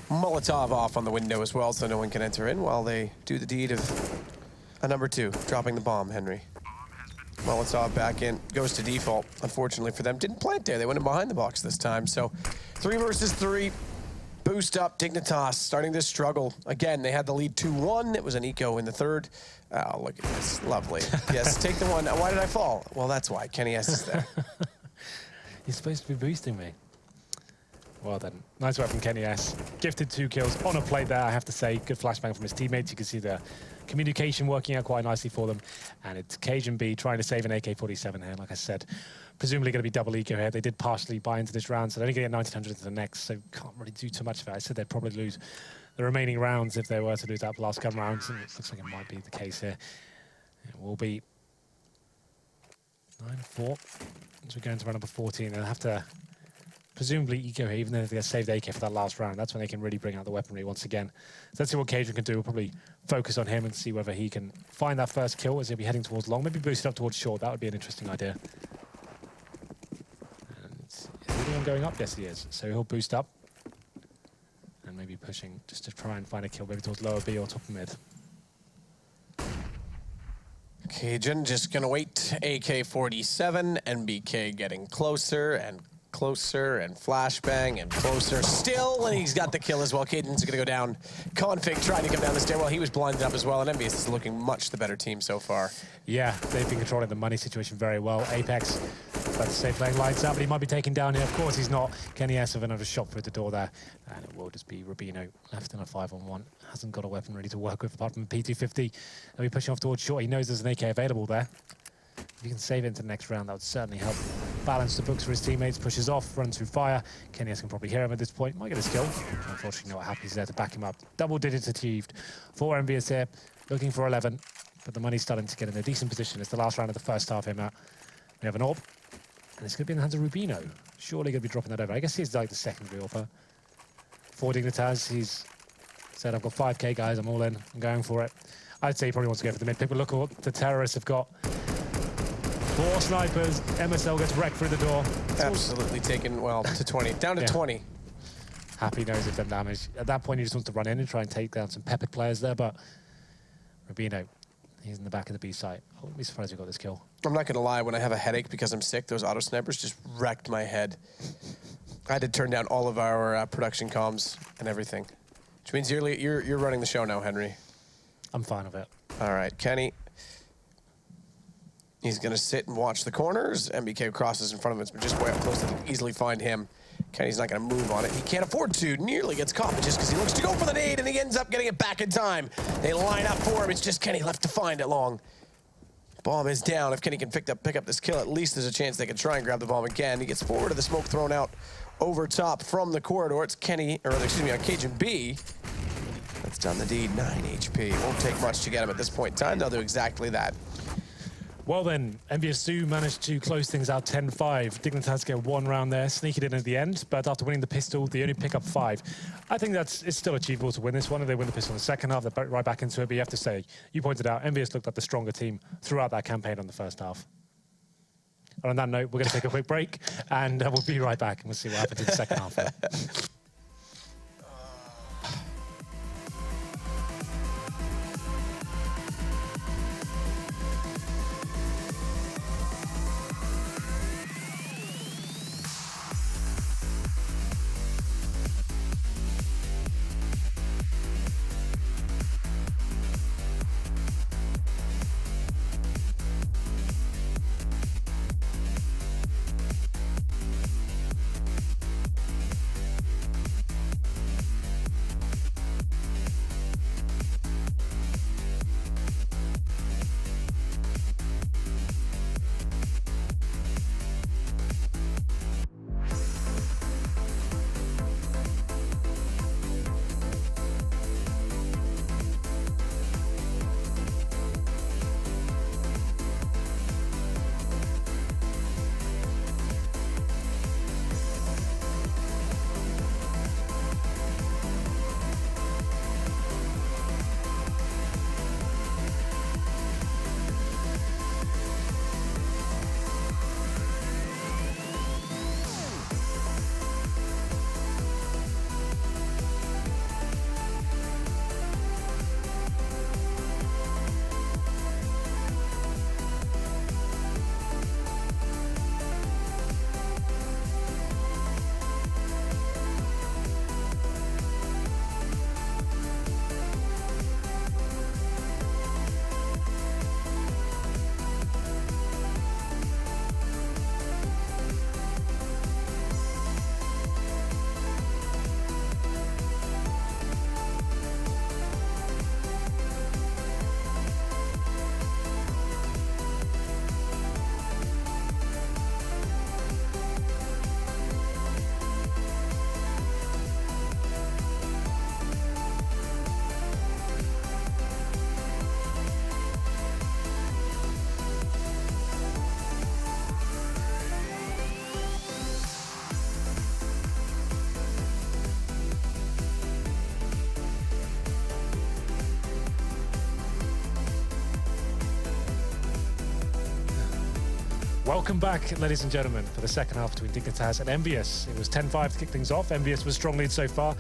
Molotov off on the window as well, so no one can enter in while they do the deed of a number 2, dropping the bomb, Henry. Molotov back in, goes to default. Unfortunately for them, didn't plant there. They went in behind the box this time, so 3 versus 3. Boost up, Dignitas starting to struggle. Again, they had the lead 2-1. It was an eco in the 3rd. Oh, look at this. Lovely. Yes, take the one. Why did I fall? Well, that's why. Kenny S is there. You're supposed to be boosting me. Well then, nice work from Kenny S. Gifted 2 kills on a plate there, I have to say. Good flashbang from his teammates. You can see the communication working out quite nicely for them. And it's Cajun B trying to save an AK-47 here, like I said. Presumably going to be double eco here. They did partially buy into this round, so they're only going to get 1900 into the next, so can't really do too much of it. I said they'd probably lose the remaining rounds if they were to lose that last couple rounds, and it looks like it might be the case here. It will be 9-4 as we go into round number 14. They'll have to presumably eco here, even though they saved AK for that last round. That's when they can really bring out the weaponry once again. So let's see what Cajun can do. We'll probably focus on him and see whether he can find that first kill as he'll be heading towards long. Maybe boost it up towards short. That would be an interesting idea. And is he the one going up? Yes, he is. So he'll boost up and maybe pushing just to try and find a kill, maybe towards lower B or top of mid. Cajun just gonna wait. AK-47, NBK getting closer and closer and flashbang and closer still, and he's got the kill as well. Cajun's gonna go down. Config trying to come down the stairwell. He was blinded up as well, and EnVyUs is looking much the better team so far. Yeah, they've been controlling the money situation very well. Apex, about to say playing lights out, but he might be taken down here. Of course he's not. Kenny S with another shot through the door there, and it will just be Rubino left in a 5-on-1. Hasn't got a weapon ready to work with apart from a P250. They'll be pushing off towards short. He knows there's an AK available there. If he can save it into the next round, that would certainly help balance the books for his teammates. Pushes off, runs through fire. Kenny S can probably hear him at this point. Might get a skill. Unfortunately, not Happy's there to back him up. Double digits achieved for EnVyUs here. Looking for 11, but the money's starting to get in a decent position. It's the last round of the first half here, Matt. We have an AWP, and it's going to be in the hands of Rubino. Surely going to be dropping that over. I guess he's like the secondary AWPer. For Dignitas, he's said, I've got 5k, guys. I'm all in. I'm going for it. I'd say he probably wants to go for the mid pick, but look at what the terrorists have got. 4 snipers. MSL gets wrecked through the door. Absolutely taken, well, to 20. Down to 20. Happy knows they've done damage. At that point, he just wants to run in and try and take down some peppered players there, but Rubino, he's in the back of the B site. I wouldn't be surprised if he got this kill. I'm not gonna lie, when I have a headache because I'm sick, those auto snipers just wrecked my head. I had to turn down all of our production comms and everything. Which means you're running the show now, Henry. I'm fine with it. All right, Kenny. He's going to sit and watch the corners. MBK crosses in front of him, but just way up close to easily find him. Kenny's not going to move on it. He can't afford to. Nearly gets caught just because he looks to go for the nade, and he ends up getting it back in time. They line up for him. It's just Kenny left to find it long. Bomb is down. If Kenny can pick up this kill, at least there's a chance they can try and grab the bomb again. He gets forward to the smoke thrown out over top from the corridor. It's Kenny, or excuse me, on Cajun B. That's done the deed, 9 HP. Won't take much to get him at this point in time. They'll do exactly that. Well then, EnVyUs managed to close things out 10-5. Dignitas get one round there, sneak it in at the end, but after winning the pistol, they only pick up 5. I think it's still achievable to win this one. If they win the pistol in the second half, they're right back into it, but you have to say, you pointed out, EnVyUs looked like the stronger team throughout that campaign on the first half. And on that note, we're going to take a quick break, and we'll be right back, and we'll see what happens in the second half. Welcome back, ladies and gentlemen, for the second half between Dignitas and EnVyUs. It was 10-5 to kick things off. EnVyUs was strong lead so far.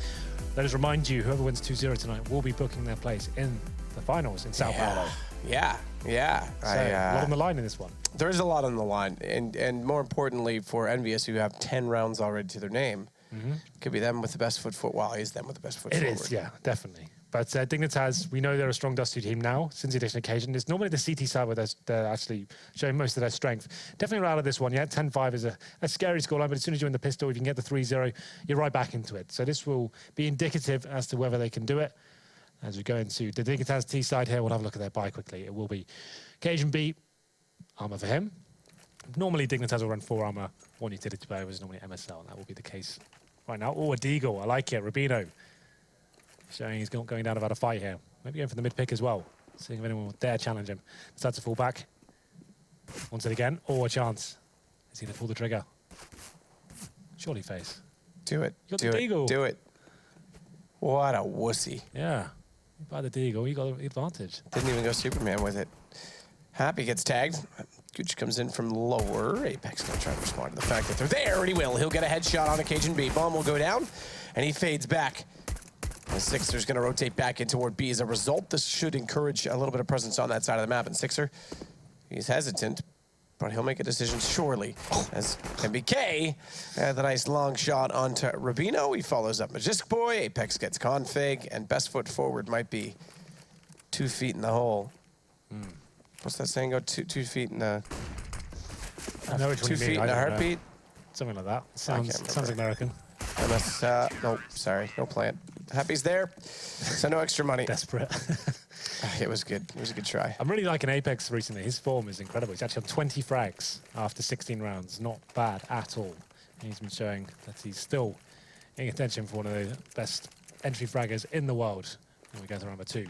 Let us remind you, whoever wins 2-0 tonight will be booking their place in the finals in Sao Paulo. Yeah. So, a lot on the line in this one. There is a lot on the line, and more importantly for EnVyUs, who have 10 rounds already to their name, could be them with the best foot. Well, it is them with the best foot forward. It is, yeah, definitely. But Dignitas, we know they're a strong Dust2 team now since the addition occasion. It's normally the CT side where they're actually showing most of their strength. Definitely out of this one, yeah, 10-5 is a scary scoreline, but as soon as you win the pistol, if you can get the 3-0, you're right back into it. So this will be indicative as to whether they can do it. As we go into the Dignitas T side here, we'll have a look at their buy quickly. It will be Cajun B, armor for him. Normally Dignitas will run 4 armor, 1 utility player is normally MSL, and that will be the case right now. Oh, a Deagle, I like it, Rubino. Showing he's going down about a fight here. Maybe going for the mid pick as well. Seeing if anyone will dare challenge him. Decides to fall back. Wants it again. Oh, a chance. Is he going to pull the trigger? Surely face. Do it. You got the Deagle. Do it. What a wussy. Yeah. You buy the Deagle, you got the advantage. Didn't even go Superman with it. Happy gets tagged. Gooch comes in from lower. Apex going to try to respond to the fact that they're there, and he will. He'll get a headshot on occasion B. Bomb will go down, and he fades back. The Sixer's going to rotate back in toward B as a result. This should encourage a little bit of presence on that side of the map. And Sixer, he's hesitant, but he'll make a decision surely. As MBK, the nice long shot onto Rubino. He follows up Majestic Boy. Apex gets config, and best foot forward might be 2 feet in the hole. What's that saying? Go 2 feet in a... I know which one 2 you mean. feet in a heartbeat? Something like that. Sounds American. Nope, sorry, no plant. Happy's there, so no extra money. Desperate. It was good. It was a good try. I'm really liking Apex recently. His form is incredible. He's actually on 20 frags after 16 rounds. Not bad at all. And he's been showing that he's still in contention for one of the best entry fraggers in the world. And we go to round number 2.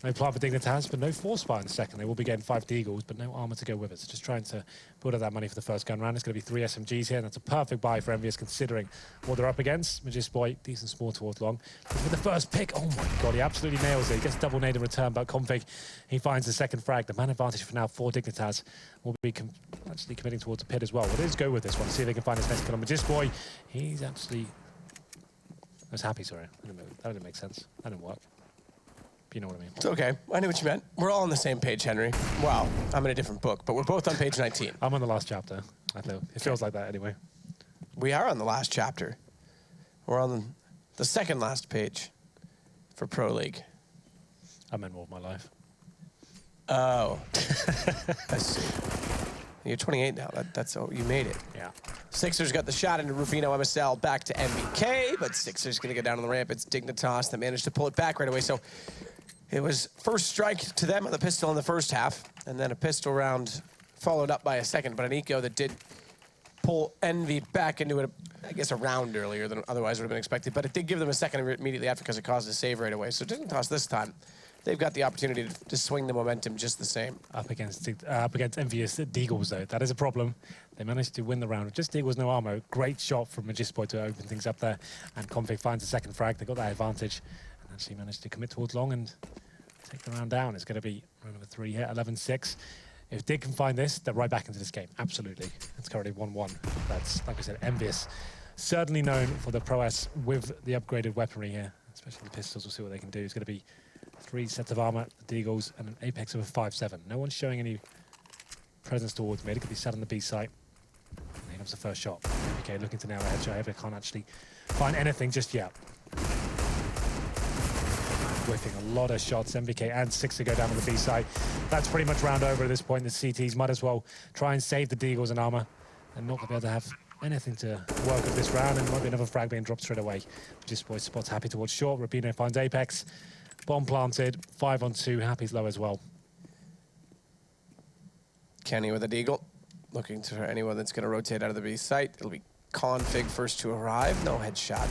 No plant for Dignitas, but no force fire in the second. They will be getting 5 Deagles, but no armor to go with it. So just trying to build up that money for the first gun round. It's going to be 3 SMGs here, and that's a perfect buy for EnVyUs considering what they're up against. Boy, decent small towards long. But with the first pick, oh my god, he absolutely nails it. He gets double nade in return, but Config, he finds the second frag. The man advantage for now for Dignitas will be actually committing towards the pit as well. Well, let's go with this one, see if they can find his next kill on Boy. He's actually... I was happy, sorry. That didn't make sense. That didn't work. You know what I mean. It's okay. I knew what you meant. We're all on the same page, Henry. Wow, I'm in a different book, but we're both on page 19. I'm on the last chapter. I know. It feels like that anyway. We are on the last chapter. We're on the second last page for Pro League. I meant more of my life. Oh. I see. You're 28 now. That's you made it. Yeah. Sixers got the shot into Rufino MSL back to MBK, but Sixers going to get down on the ramp. It's Dignitas that managed to pull it back right away. So it was first strike to them on the pistol in the first half, and then a pistol round followed up by a second, but an eco that did pull Envy back into it, I guess, a round earlier than otherwise would have been expected, but it did give them a second immediately after because it caused a save right away. So Dignitas this time, they've got the opportunity to swing the momentum just the same. Up against EnVyUs Deagles, though. That is a problem. They managed to win the round with just Deagles, no armor. Great shot from Boy to open things up there, and Config finds the second frag. They got that advantage, and actually managed to commit towards long and take the round down. It's going to be round number 3 here, 11-6. If Dig can find this, they're right back into this game. Absolutely. It's currently 1-1. That's, like I said, EnVyUs. Certainly known for the prowess with the upgraded weaponry here, especially the pistols. We'll see what they can do. It's going to be 3 sets of armor, the Deagles, and an Apex of a 5-7. No one's showing any presence towards me. It could be sat on the B site. And here comes the first shot. MBK looking to nail a headshot. However, can't actually find anything just yet. Whiffing a lot of shots. MBK and Sixer go down on the B side. That's pretty much round over at this point. The CTs might as well try and save the Deagles and armor and not be able to have anything to work with this round, and might be another frag being dropped straight away. Boy spots happy towards short. Rubino finds Apex. Bomb planted. 5-on-2. Happy's low as well. Kenny with a Deagle. Looking for anyone that's going to rotate out of the B site. It'll be Config first to arrive. No headshot.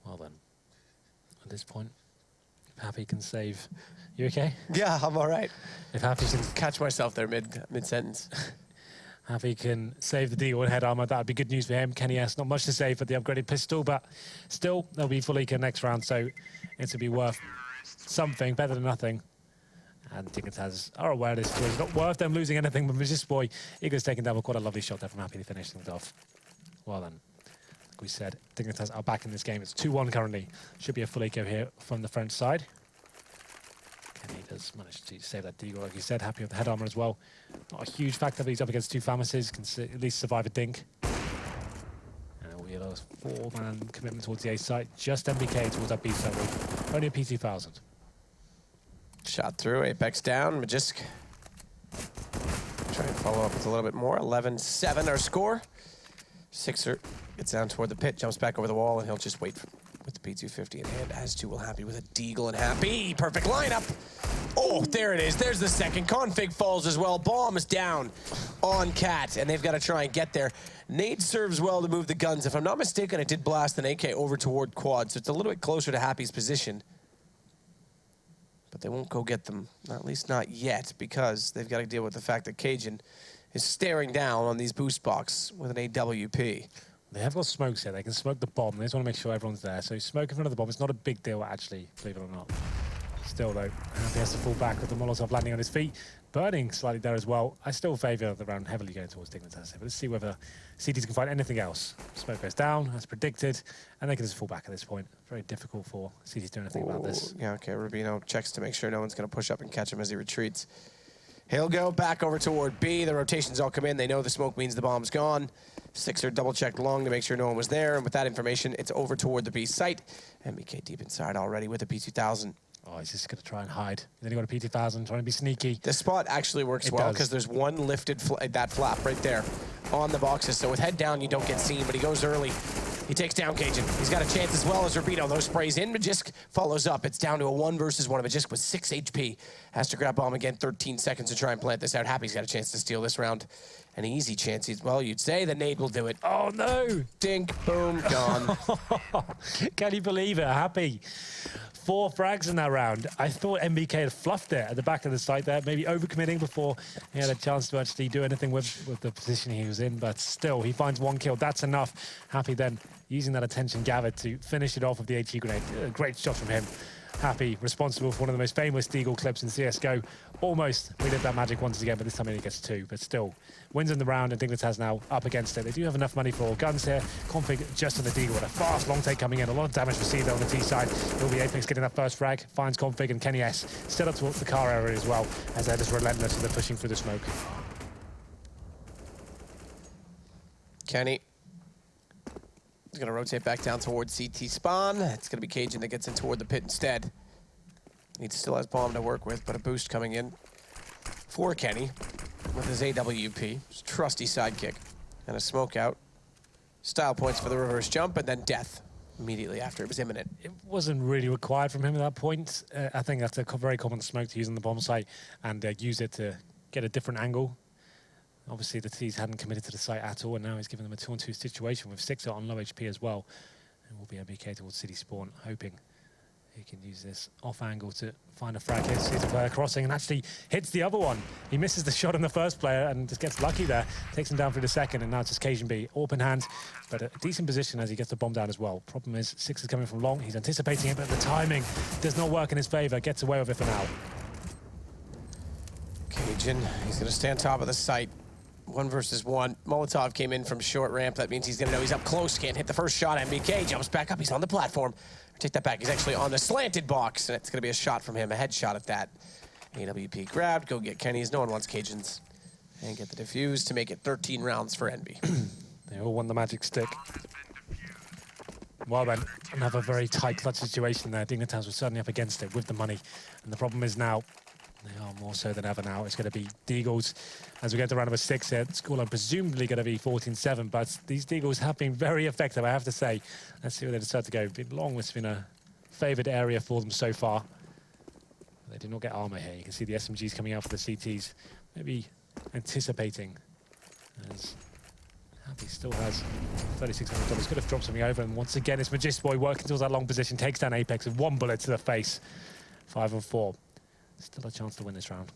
Well then, at this point, if Happy can save... You okay? Yeah, I'm all right. If Happy can Catch myself there mid-sentence. Happy can save the Deagle and head armor, that would be good news for him. Kenny has not much to say for the upgraded pistol, but still, they'll be fully eco next round, so it's to be worth something, better than nothing. And Dignitas are aware of this too. It's not worth them losing anything, but Boy, Eagle's taken down with quite a lovely shot there from Happy to finish things off. Well then, like we said, Dignitas are back in this game. It's 2-1 currently. Should be a full eco here from the French side. Kenny does manage to save that Deagle, like you said. Happy with the head armor as well. Not a huge factor, but he's up against 2 Famases. Can at least survive a dink. And it'll be a 4-man commitment towards the A site. Just MBK towards that B site with only a P2000. Shot through, Apex down, Magisk. Try and follow up with a little bit more. 11-7 our score. Sixer gets down toward the pit, jumps back over the wall, and he'll just wait with the P250 in hand, as too will Happy with a Deagle and Happy. Perfect lineup. Oh, there it is. There's the second. Config falls as well. Bomb is down on Cat, and they've got to try and get there. Nade serves well to move the guns. If I'm not mistaken, it did blast an AK over toward Quad, so it's a little bit closer to Happy's position. But they won't go get them, at least not yet, because they've got to deal with the fact that Cajun is staring down on these boost box with an AWP. They have got smokes here. They can smoke the bomb. They just want to make sure everyone's there. So smoke in front of the bomb. It's not a big deal, actually, believe it or not. Still, though, Happy has to fall back with the Molotov landing on his feet. Burning slightly there as well. I still favour the round heavily going towards Dignitas. But let's see whether CTs can find anything else. Smoke goes down, as predicted, and they can just fall back at this point. Very difficult for CTs to do anything about this. Yeah, okay. Rubino checks to make sure no one's going to push up and catch him as he retreats. He'll go back over toward B. The rotations all come in. They know the smoke means the bomb's gone. Sixer double-checked long to make sure no one was there. And with that information, it's over toward the B site. MBK deep inside already with a P2000. Oh, he's just going to try and hide. Then he got a P2000, trying to be sneaky. This spot actually works well because there's one lifted that flap right there on the boxes. So with head down, you don't get seen, but he goes early. He takes down Cajun. He's got a chance as well as Rubino. Those sprays in. Magisk follows up. It's down to a 1 versus 1. Magisk with 6 HP. Has to grab bomb again. 13 seconds to try and plant this out. Happy's got a chance to steal this round. An easy chance. Well, you'd say the nade will do it. Oh, no. Dink, boom, gone. Can you believe it? Happy. 4 frags in that round. I thought MBK had fluffed it at the back of the site there, maybe overcommitting before he had a chance to actually do anything with the position he was in, but still, he finds 1 kill. That's enough. Happy then using that attention gathered to finish it off with the HE grenade. A great shot from him. Happy, responsible for one of the most famous Deagle clips in CSGO. Almost relived that magic once again, but this time he only gets 2. But still, wins in the round, and Dignitas now up against it. They do have enough money for guns here. Config just on the Deagle with a fast long take coming in. A lot of damage received there on the T side. It'll be Apex getting that first frag, finds Config, and Kenny S still up towards the car area as well, as they're just relentless and they're pushing through the smoke. Kenny. He's going to rotate back down towards CT spawn. It's going to be Cajun that gets in toward the pit instead. He still has bomb to work with, but a boost coming in for Kenny with his AWP. His trusty sidekick. And a smoke out. Style points for the reverse jump, and then death immediately after. It was imminent. It wasn't really required from him at that point. I think that's a very common smoke to use on the bomb site and use it to get a different angle. Obviously, the T's hadn't committed to the site at all, and now he's giving them a 2-on-2 situation with 6 on low HP as well. And will be MBK towards City Spawn, hoping he can use this off angle to find a frag. Sees a player crossing and actually hits the other one. He misses the shot on the first player and just gets lucky there. Takes him down for the second, and now it's just Cajun B. Open hand, but a decent position as he gets the bomb down as well. Problem is, 6 is coming from long. He's anticipating it, but the timing does not work in his favor. Gets away with it for now. Cajun, he's going to stand top of the site. 1 versus 1. Molotov came in from short ramp. That means he's going to know he's up close. Can't hit the first shot. MBK jumps back up. He's on the platform. Take that back. He's actually on the slanted box, and it's going to be a shot from him. A headshot at that. AWP grabbed. Go get Kenny's. No one wants Cajuns. And get the defuse to make it 13 rounds for Envy. They all want the magic stick. Well then, another very tight clutch situation there. Dignitas was certainly up against it with the money. And the problem is now, they are more so than ever now. It's going to be Deagles as we get to round number 6 here. Scoreline presumably going to be 14-7, but these Deagles have been very effective, I have to say. Let's see where they decide to go. Long has been a favoured area for them so far. They did not get armor here. You can see the SMGs coming out for the CTs. Maybe anticipating, as Happy still has $3,600. Could have dropped something over, and once again, it's Magisk Boy working towards that long position, takes down Apex with 1 bullet to the face. 5-on-4. Still a chance to win this round.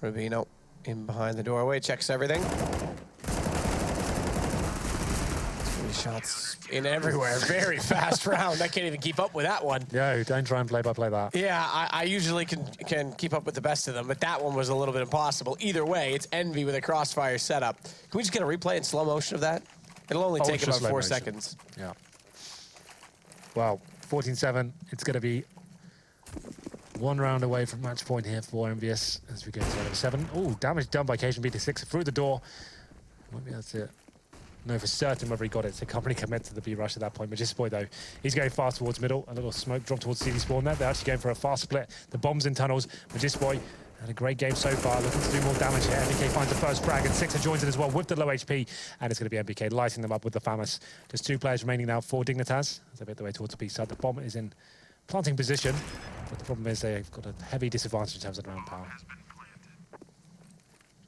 Rubino in behind the doorway, checks everything. 3 shots in everywhere. Very fast round. I can't even keep up with that one. Yo, don't try and play-by-play that. Yeah, I usually can keep up with the best of them, but that one was a little bit impossible. Either way, it's Envy with a crossfire setup. Can we just get a replay in slow motion of that? It'll only take about 4 seconds. Yeah. Well, 14-7. It's going to be 1 round away from match point here for EnVyUs as we go to round 7. Oh, damage done by Cajun B6 through the door. Won't be able to know for certain whether he got it, so can't really commit to the B rush at that point. Magisk Boy, though, he's going fast towards middle. A little smoke drop towards CD spawn there. They're actually going for a fast split. The bomb's in tunnels. Magisk Boy had a great game so far, looking to do more damage here. MBK finds the first frag, and Sixer joins it as well with the low HP, and it's going to be MBK lighting them up with the FAMAS. Just 2 players remaining now for Dignitas as they make their way towards the B side. The bomb is in planting position, but the problem is they've got a heavy disadvantage in terms of round power.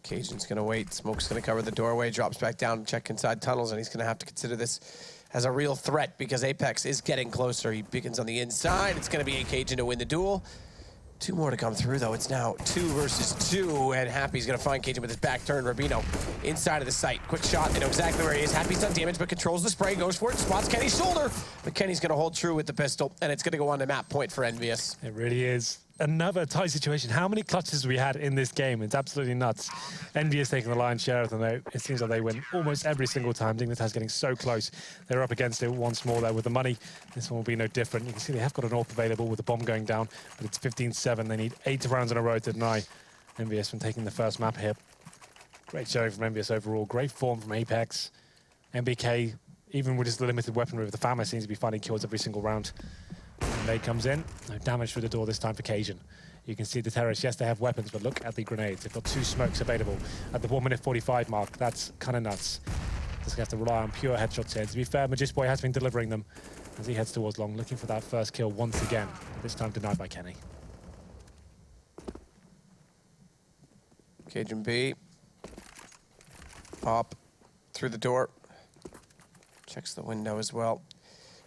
Cajun's going to wait. Smoke's going to cover the doorway, drops back down, check inside tunnels, and he's going to have to consider this as a real threat because Apex is getting closer. He begins on the inside. It's going to be a Cajun to win the duel. 2 more to come through, though. It's now 2 versus 2, and Happy's going to find Cajun with his back turn. Rubino inside of the site. Quick shot. They know exactly where he is. Happy's done damage, but controls the spray, goes for it, spots Kenny's shoulder. But Kenny's going to hold true with the pistol, and it's going to go on to map point for EnVyUs. It really is. Another tight situation. How many clutches we had in this game? It's absolutely nuts. EnVyUs taking the lion's share of them, though. It seems like they win almost every single time. Dignitas getting so close. They're up against it once more there with the money. This one will be no different. You can see they have got an AWP available with the bomb going down, but it's 15-7. They need 8 rounds in a row to deny EnVyUs from taking the first map here. Great showing from EnVyUs overall. Great form from Apex. MBK, even with his limited weaponry with the FAMA, seems to be finding kills every single round. Nade comes in. No damage through the door this time for Cajun. You can see the terrorists, yes, they have weapons, but look at the grenades. They've got 2 smokes available at the 1:45 mark. That's kind of nuts. Just gonna have to rely on pure headshots here. To be fair, Boy has been delivering them as he heads towards long, looking for that first kill once again. This time denied by Kenny. Cajun B. Up through the door. Checks the window as well.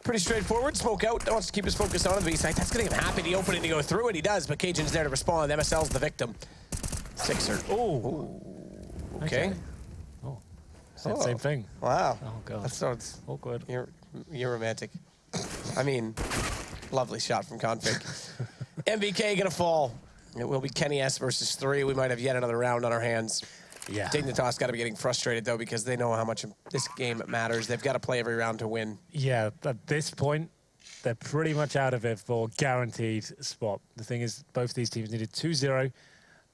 Pretty straightforward. Smoke out. Wants to keep his focus on the B side. That's going to get him happy to open it to go through it. He does, but Cajun's there to respond. MSL's the victim. Sixer. Oh. Okay. Oh. Same thing. Wow. Oh, God. That sounds awkward. You're romantic. I mean, lovely shot from Config. MVK going to fall. It will be Kenny S versus 3. We might have yet another round on our hands. Yeah. Dignitas got to be getting frustrated, though, because they know how much this game matters. They've got to play every round to win. Yeah, at this point, they're pretty much out of it for guaranteed spot. The thing is, both these teams needed 2-0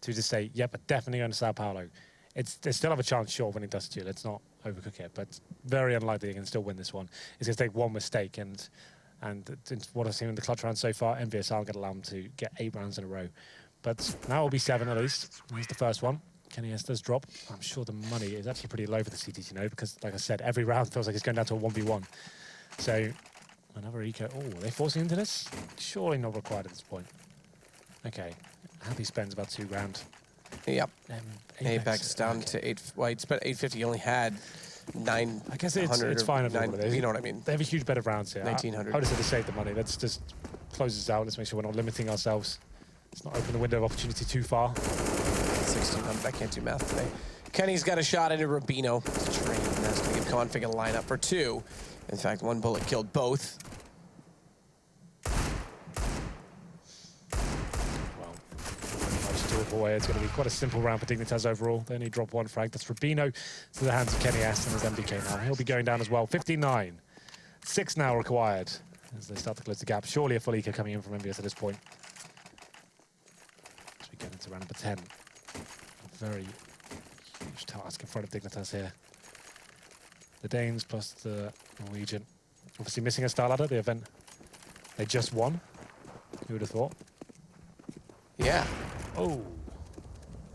to just say, yep, but definitely going to Sao Paulo. They still have a chance, sure, winning Dust2. Let's not overcook it, but very unlikely they can still win this one. It's going to take one mistake, and what I've seen in the clutch round so far, EnVyUs aren't going to allow them to get 8 rounds in a row. But now it'll be 7 at least. Here's the first one. Kenny S does drop. I'm sure the money is actually pretty low for the CTs, you know, because, like I said, every round feels like it's going down to a 1v1. So, another eco. Oh, are they forcing into this? Surely not required at this point. Okay. Happy spends about 2 grand. Yep. Apex down to 8. Well, he'd spent 850. He only had 900. I guess it's fine if you know what I mean. They have a huge bet of rounds here. 1900. I would have said to save the money. Let's just close this out. Let's make sure we're not limiting ourselves. Let's not open the window of opportunity too far. 1600. I can't do math today. Kenny's got a shot into Rubino to train. That's going to give Config a lineup for 2. In fact, 1 bullet killed both. Well, much doable way. It's going to be quite a simple round for Dignitas overall. They only drop 1 frag. That's Rubino to the hands of Kenny S and his MDK now. He'll be going down as well. 59. 6 now required as they start to close the gap. Surely a full eco coming in from EnVyUs at this point. As we get into round number 10. A very huge task in front of Dignitas here. The Danes plus the Norwegian. Obviously missing a star ladder, the event they just won. Who would have thought? Yeah. Oh.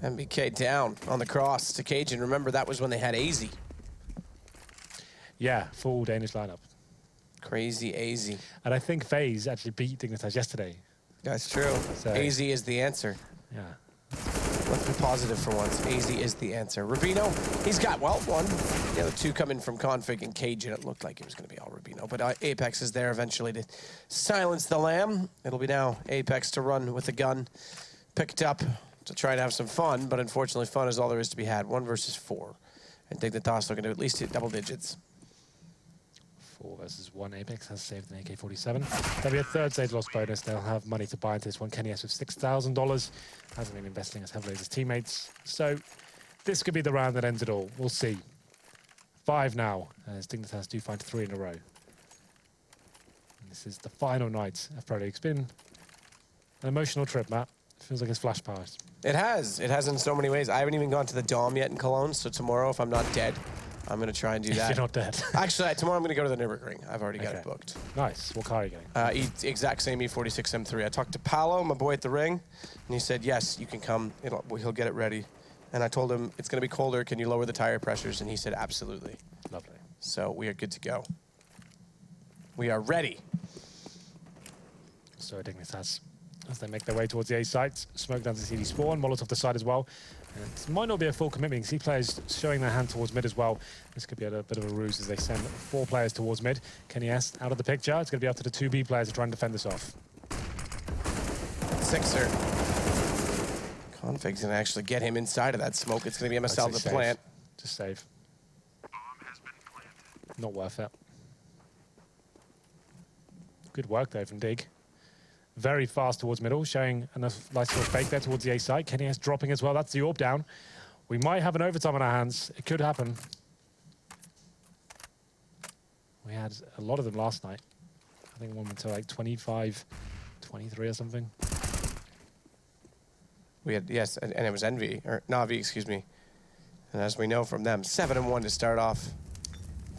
MBK down on the cross to Cajun. Remember, that was when they had AZ. Yeah, full Danish lineup. Crazy AZ. And I think FaZe actually beat Dignitas yesterday. That's true. So, AZ is the answer. Yeah. Let's be positive for once. AZ is the answer. Rubino, he's got, well, 1. The other 2 coming from Config and Cajun. It looked like it was going to be all Rubino. But Apex is there eventually to silence the lamb. It'll be now Apex to run with the gun. Picked up to try to have some fun, but unfortunately fun is all there is to be had. 1 versus 4. And Dignitas looking to at least hit double digits. 4 versus 1. Apex has saved an AK-47. There'll be a 3rd stage loss bonus. They'll have money to buy into this one. Kenny S with $6,000. Hasn't been investing as heavily as his teammates. So this could be the round that ends it all. We'll see. 5 now, as Dignitas do find 3 in a row. And this is the final night of Pro League. It's been an emotional trip, Matt. It feels like it's flash past. It has. It has in so many ways. I haven't even gone to the Dom yet in Cologne, so tomorrow, if I'm not dead, I'm going to try and do that. If you're not dead. Actually, tomorrow I'm going to go to the Nürburgring. I've already got it booked. Nice. What car are you getting? Exact same E46 M3. I talked to Paolo, my boy at the ring, and he said, yes, you can come. He'll get it ready. And I told him, it's going to be colder. Can you lower the tire pressures? And he said, absolutely. Lovely. So we are good to go. We are ready. So Dignitas, as they make their way towards the A site, smoke down to CD spawn, Molotov the side as well. And it might not be a full commitment. See players showing their hand towards mid as well. This could be a bit of a ruse as they send 4 players towards mid. Kenny S out of the picture. It's going to be up to the 2B players to try and defend this off. 6er. Config's going to actually get him inside of that smoke. It's going to be MSL to plant. Just save. Not worth it. Good work though from Dig. Very fast towards middle, showing enough light for a fake there towards the A side. Kenny S dropping as well. That's the AWP down. We might have an overtime on our hands. It could happen. We had a lot of them last night. I think one went to like 25, 23 or something. We had, yes, and it was Navi, excuse me. And as we know from them, 7-1 to start off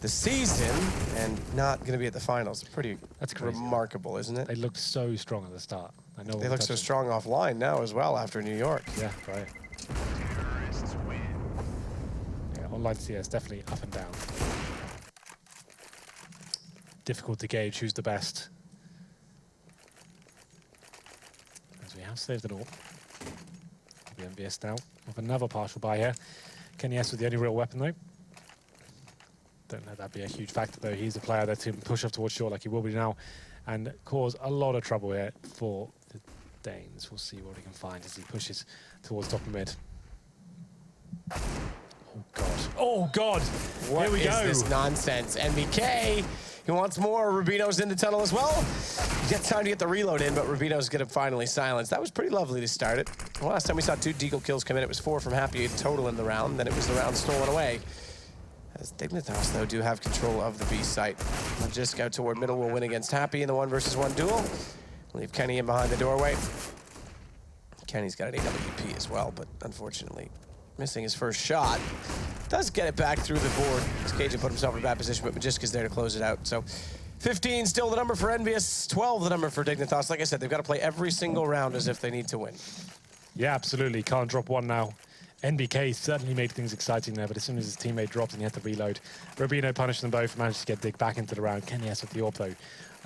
the season and not going to be at the finals. Pretty That's crazy. Remarkable, isn't it? They looked so strong at the start. I know They look so strong offline now as well after New York. Yeah, right. Yeah, online CS definitely up and down. Difficult to gauge who's the best. As we have saved it all. The EnVyUs now with another partial buy here. Kenny S with the only real weapon though. Don't let that be a huge factor though. He's a player that can push up towards short like he will be now and cause a lot of trouble here for the Danes. We'll see what he can find as he pushes towards top of mid. Oh God. Oh God! What Here we go. is this nonsense? NBK, he wants more. Rubino's in the tunnel as well. He gets time to get the reload in, but Rubino's going to finally silence. That was pretty lovely to start it. Well, last time we saw 2 deagle kills come in, it was 4 from Happy total in the round. Then it was the round stolen away. As Dignitas, though, do have control of the B site. Just go toward middle will win against Happy in the 1v1 duel. Leave Kenny in behind the doorway. Kenny's got an AWP as well, but unfortunately missing his first shot. Does get it back through the board. Cajun put himself in a bad position, but Magiska's there to close it out. So 15 still the number for EnVyUs, 12 the number for Dignitas. Like I said, they've got to play every single round as if they need to win. Yeah, absolutely. Can't drop one now. NBK certainly made things exciting there, but as soon as his teammate dropped and he had to reload, Rubino punished them both, managed to get Dig back into the round. Kenny S with the AWP though.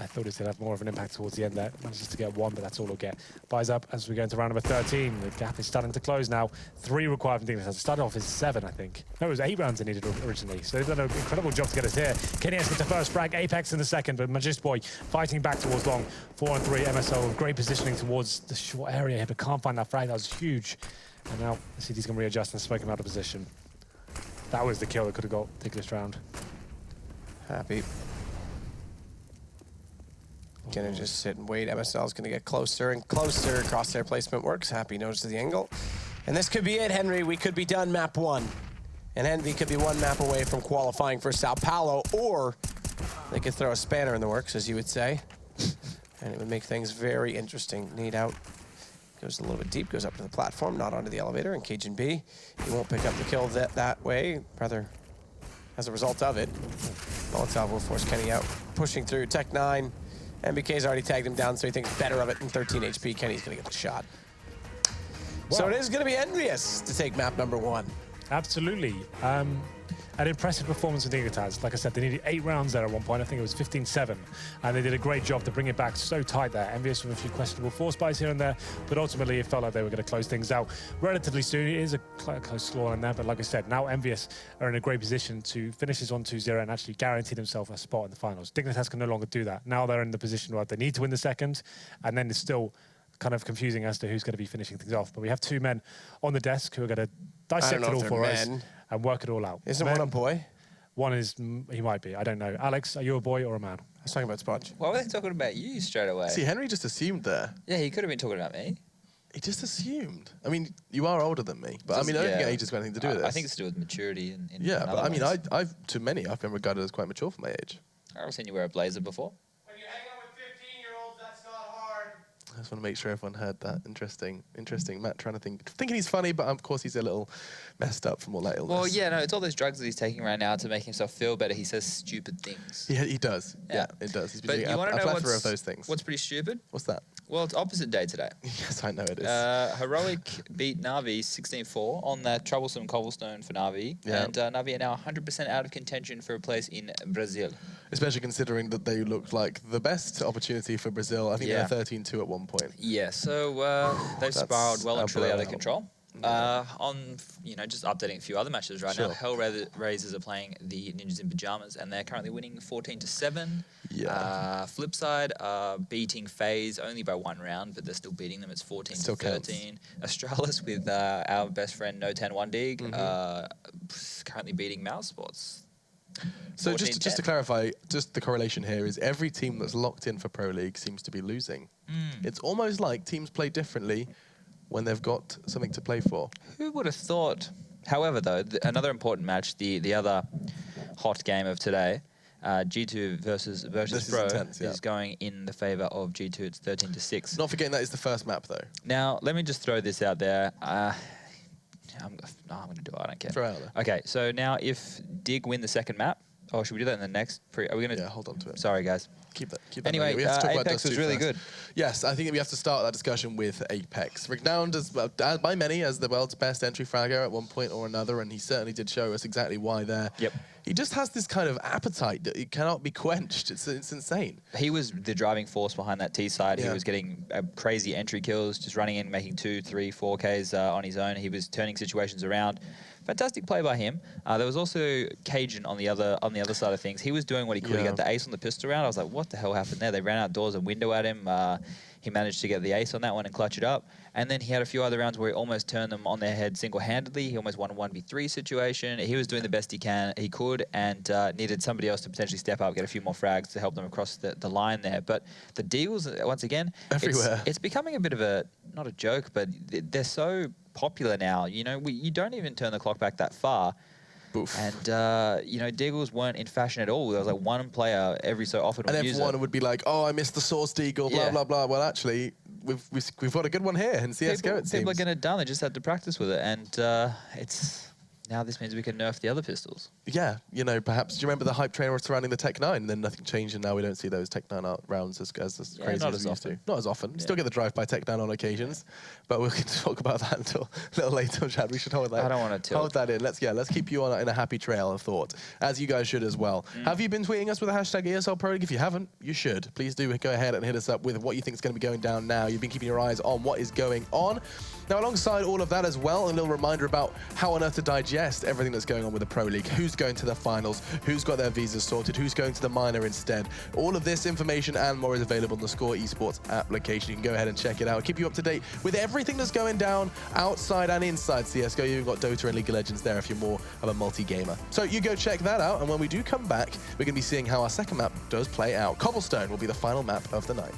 I thought he was going to have more of an impact towards the end there. Manages to get 1, but that's all he'll get. Buys up as we go into round number 13. The gap is starting to close now. 3 required from Dignitas. It started off as 7, I think. No, it was 8 rounds they needed originally. So they've done an incredible job to get us here. Kenny S with the first frag, Apex in the second, but Magisk fighting back towards long. 4-on-3 MSO, great positioning towards the short area here, but can't find that frag. That was huge. And now CD's going to readjust and smoke him out of position. That was the kill that could have got Dig this round. Happy. Gonna just sit and wait. MSL's gonna get closer and closer. Crosshair placement works. Happy notices the angle. And this could be it, Henry. We could be done map 1. And Envy could be 1 map away from qualifying for Sao Paulo, or they could throw a spanner in the works, as you would say. And it would make things very interesting. Need out. Goes a little bit deep, goes up to the platform, not onto the elevator. And Cajun B, he won't pick up the kill that way. Rather, as a result of it, Molotov will force Kenny out. Pushing through, Tech 9. MBK's already tagged him down, so he thinks better of it. In 13 HP, Kenny's gonna get the shot. Wow. So it is gonna be EnVyUs to take map number 1. Absolutely. An impressive performance from Dignitas. Like I said, they needed 8 rounds there at one point. I think it was 15-7. And they did a great job to bring it back so tight there. EnVyUs with a few questionable force buys here and there, but ultimately it felt like they were going to close things out relatively soon. It is a close score in there, but like I said, now EnVyUs are in a great position to finish this 1-2-0 and actually guarantee themselves a spot in the finals. Dignitas can no longer do that. Now they're in the position where they need to win the second, and then it's still kind of confusing as to who's going to be finishing things off. But we have 2 men on the desk who are going to dissect it all for us and work it all out. Isn't one a boy? One is, he might be, I don't know. Alex, are you a boy or a man? I was talking about Sponge. Why were they talking about you straight away? See, Henry just assumed there. Yeah, he could have been talking about me. He just assumed. I mean, you are older than me, but I mean, I don't think age has got anything to do with this. I think it's to do with maturity. Yeah, but I mean, I've to many, I've been regarded as quite mature for my age. I've seen you wear a blazer before. When you hang out with 15-year-olds, that's not hard. I just want to make sure everyone heard that. Interesting. Matt trying to thinking he's funny, but of course he's a little messed up from all that illness. Well, yeah, no, it's all those drugs that he's taking right now to make himself feel better. He says stupid things. Yeah, he does. Yeah, it does. He's been doing you want to know plethora of those things. What's pretty stupid? What's that? Well, it's opposite day today. Yes, I know it is. Heroic beat Navi 16-4 on that troublesome cobblestone for Navi. Yeah. And Navi are now 100% out of contention for a place in Brazil. Especially considering that they looked like the best opportunity for Brazil. I think they were 13-2 at one point. Yeah, so they've spiraled well and truly out of control. Just updating a few other matches right now. Hellraisers are playing the Ninjas in Pajamas, and they're currently winning 14-7. Yeah. Flipside are beating FaZe only by 1 round, but they're still beating them. It's 14-13. Astralis with our best friend No101Dig currently beating Mouse Sports. So just to clarify, just the correlation here is every team that's locked in for Pro League seems to be losing. It's almost like teams play differently when they've got something to play for. Who would have thought? However, though, another important match, the other hot game of today, G2 versus Pro is going in the favor of G2. It's 13-6. Not forgetting that is the first map, though. Now, let me just throw this out there. I'm going to do it. I don't care. Throw it out there. Okay, so now if Dig win the second map, Oh, should we do that in the next Are we going to... Yeah, hold on to it. Sorry, guys. Keep that. Anyway, we have to talk about Apex Dust2 was really first. good. Yes, I think we have to start that discussion with Apex. Renowned by many as the world's best entry fragger at one point or another, and he certainly did show us exactly why there. Yep. He just has this kind of appetite that it cannot be quenched. It's insane. He was the driving force behind that T side. Yeah. He was getting crazy entry kills, just running in, making 2, 3, 4Ks on his own. He was turning situations around. Fantastic play by him. There was also Cajun on the other side of things. He was doing what he could. He got the ace on the pistol round. I was like, what the hell happened there? They ran outdoors a window at him. He managed to get the ace on that one and clutch it up. And then he had a few other rounds where he almost turned them on their head single-handedly. He almost won a 1v3 situation. He was doing the best he could, and needed somebody else to potentially step up, get a few more frags to help them across the line there. But the deals, once again, everywhere. It's becoming a bit of a, not a joke, but they're so popular now. You know, you don't even turn the clock back that far. Oof. And, you know, Deagles weren't in fashion at all. There was like one player every so often would And use everyone it. would be like, oh, I missed the Source Deagle, blah, Yeah. blah, blah. Well, actually, we've got a good one here in CSGO, it seems. People are getting it done. They just had to practice with it. And now this means we can nerf the other pistols. Yeah, you know, perhaps, do you remember the hype train surrounding the Tech 9? And then nothing changed, and now we don't see those Tech 9 rounds as crazy not as as we used often. to. Not as often. Yeah. Still get the drive by Tech 9 on occasions, but we'll talk about that until a little later, Chad. We should hold that. I don't want to tilt. Hold that in. Let's keep you on in a happy trail of thought, as you guys should as well. Have you been tweeting us with the hashtag ESL Pro League? If you haven't, you should. Please do go ahead and hit us up with what you think is going to be going down now. You've been keeping your eyes on what is going on. Now, alongside all of that as well, a little reminder about how on earth to digest everything that's going on with the Pro League. Who's going to the finals? Who's got their visas sorted? Who's going to the minor instead? All of this information and more is available on the Score Esports application. You can go ahead and check it out. Keep you up to date with everything that's going down outside and inside CSGO. You've got Dota and League of Legends there if you're more of a multi-gamer. So you go check that out, and when we do come back, we're going to be seeing how our second map does play out. Cobblestone will be the final map of the night.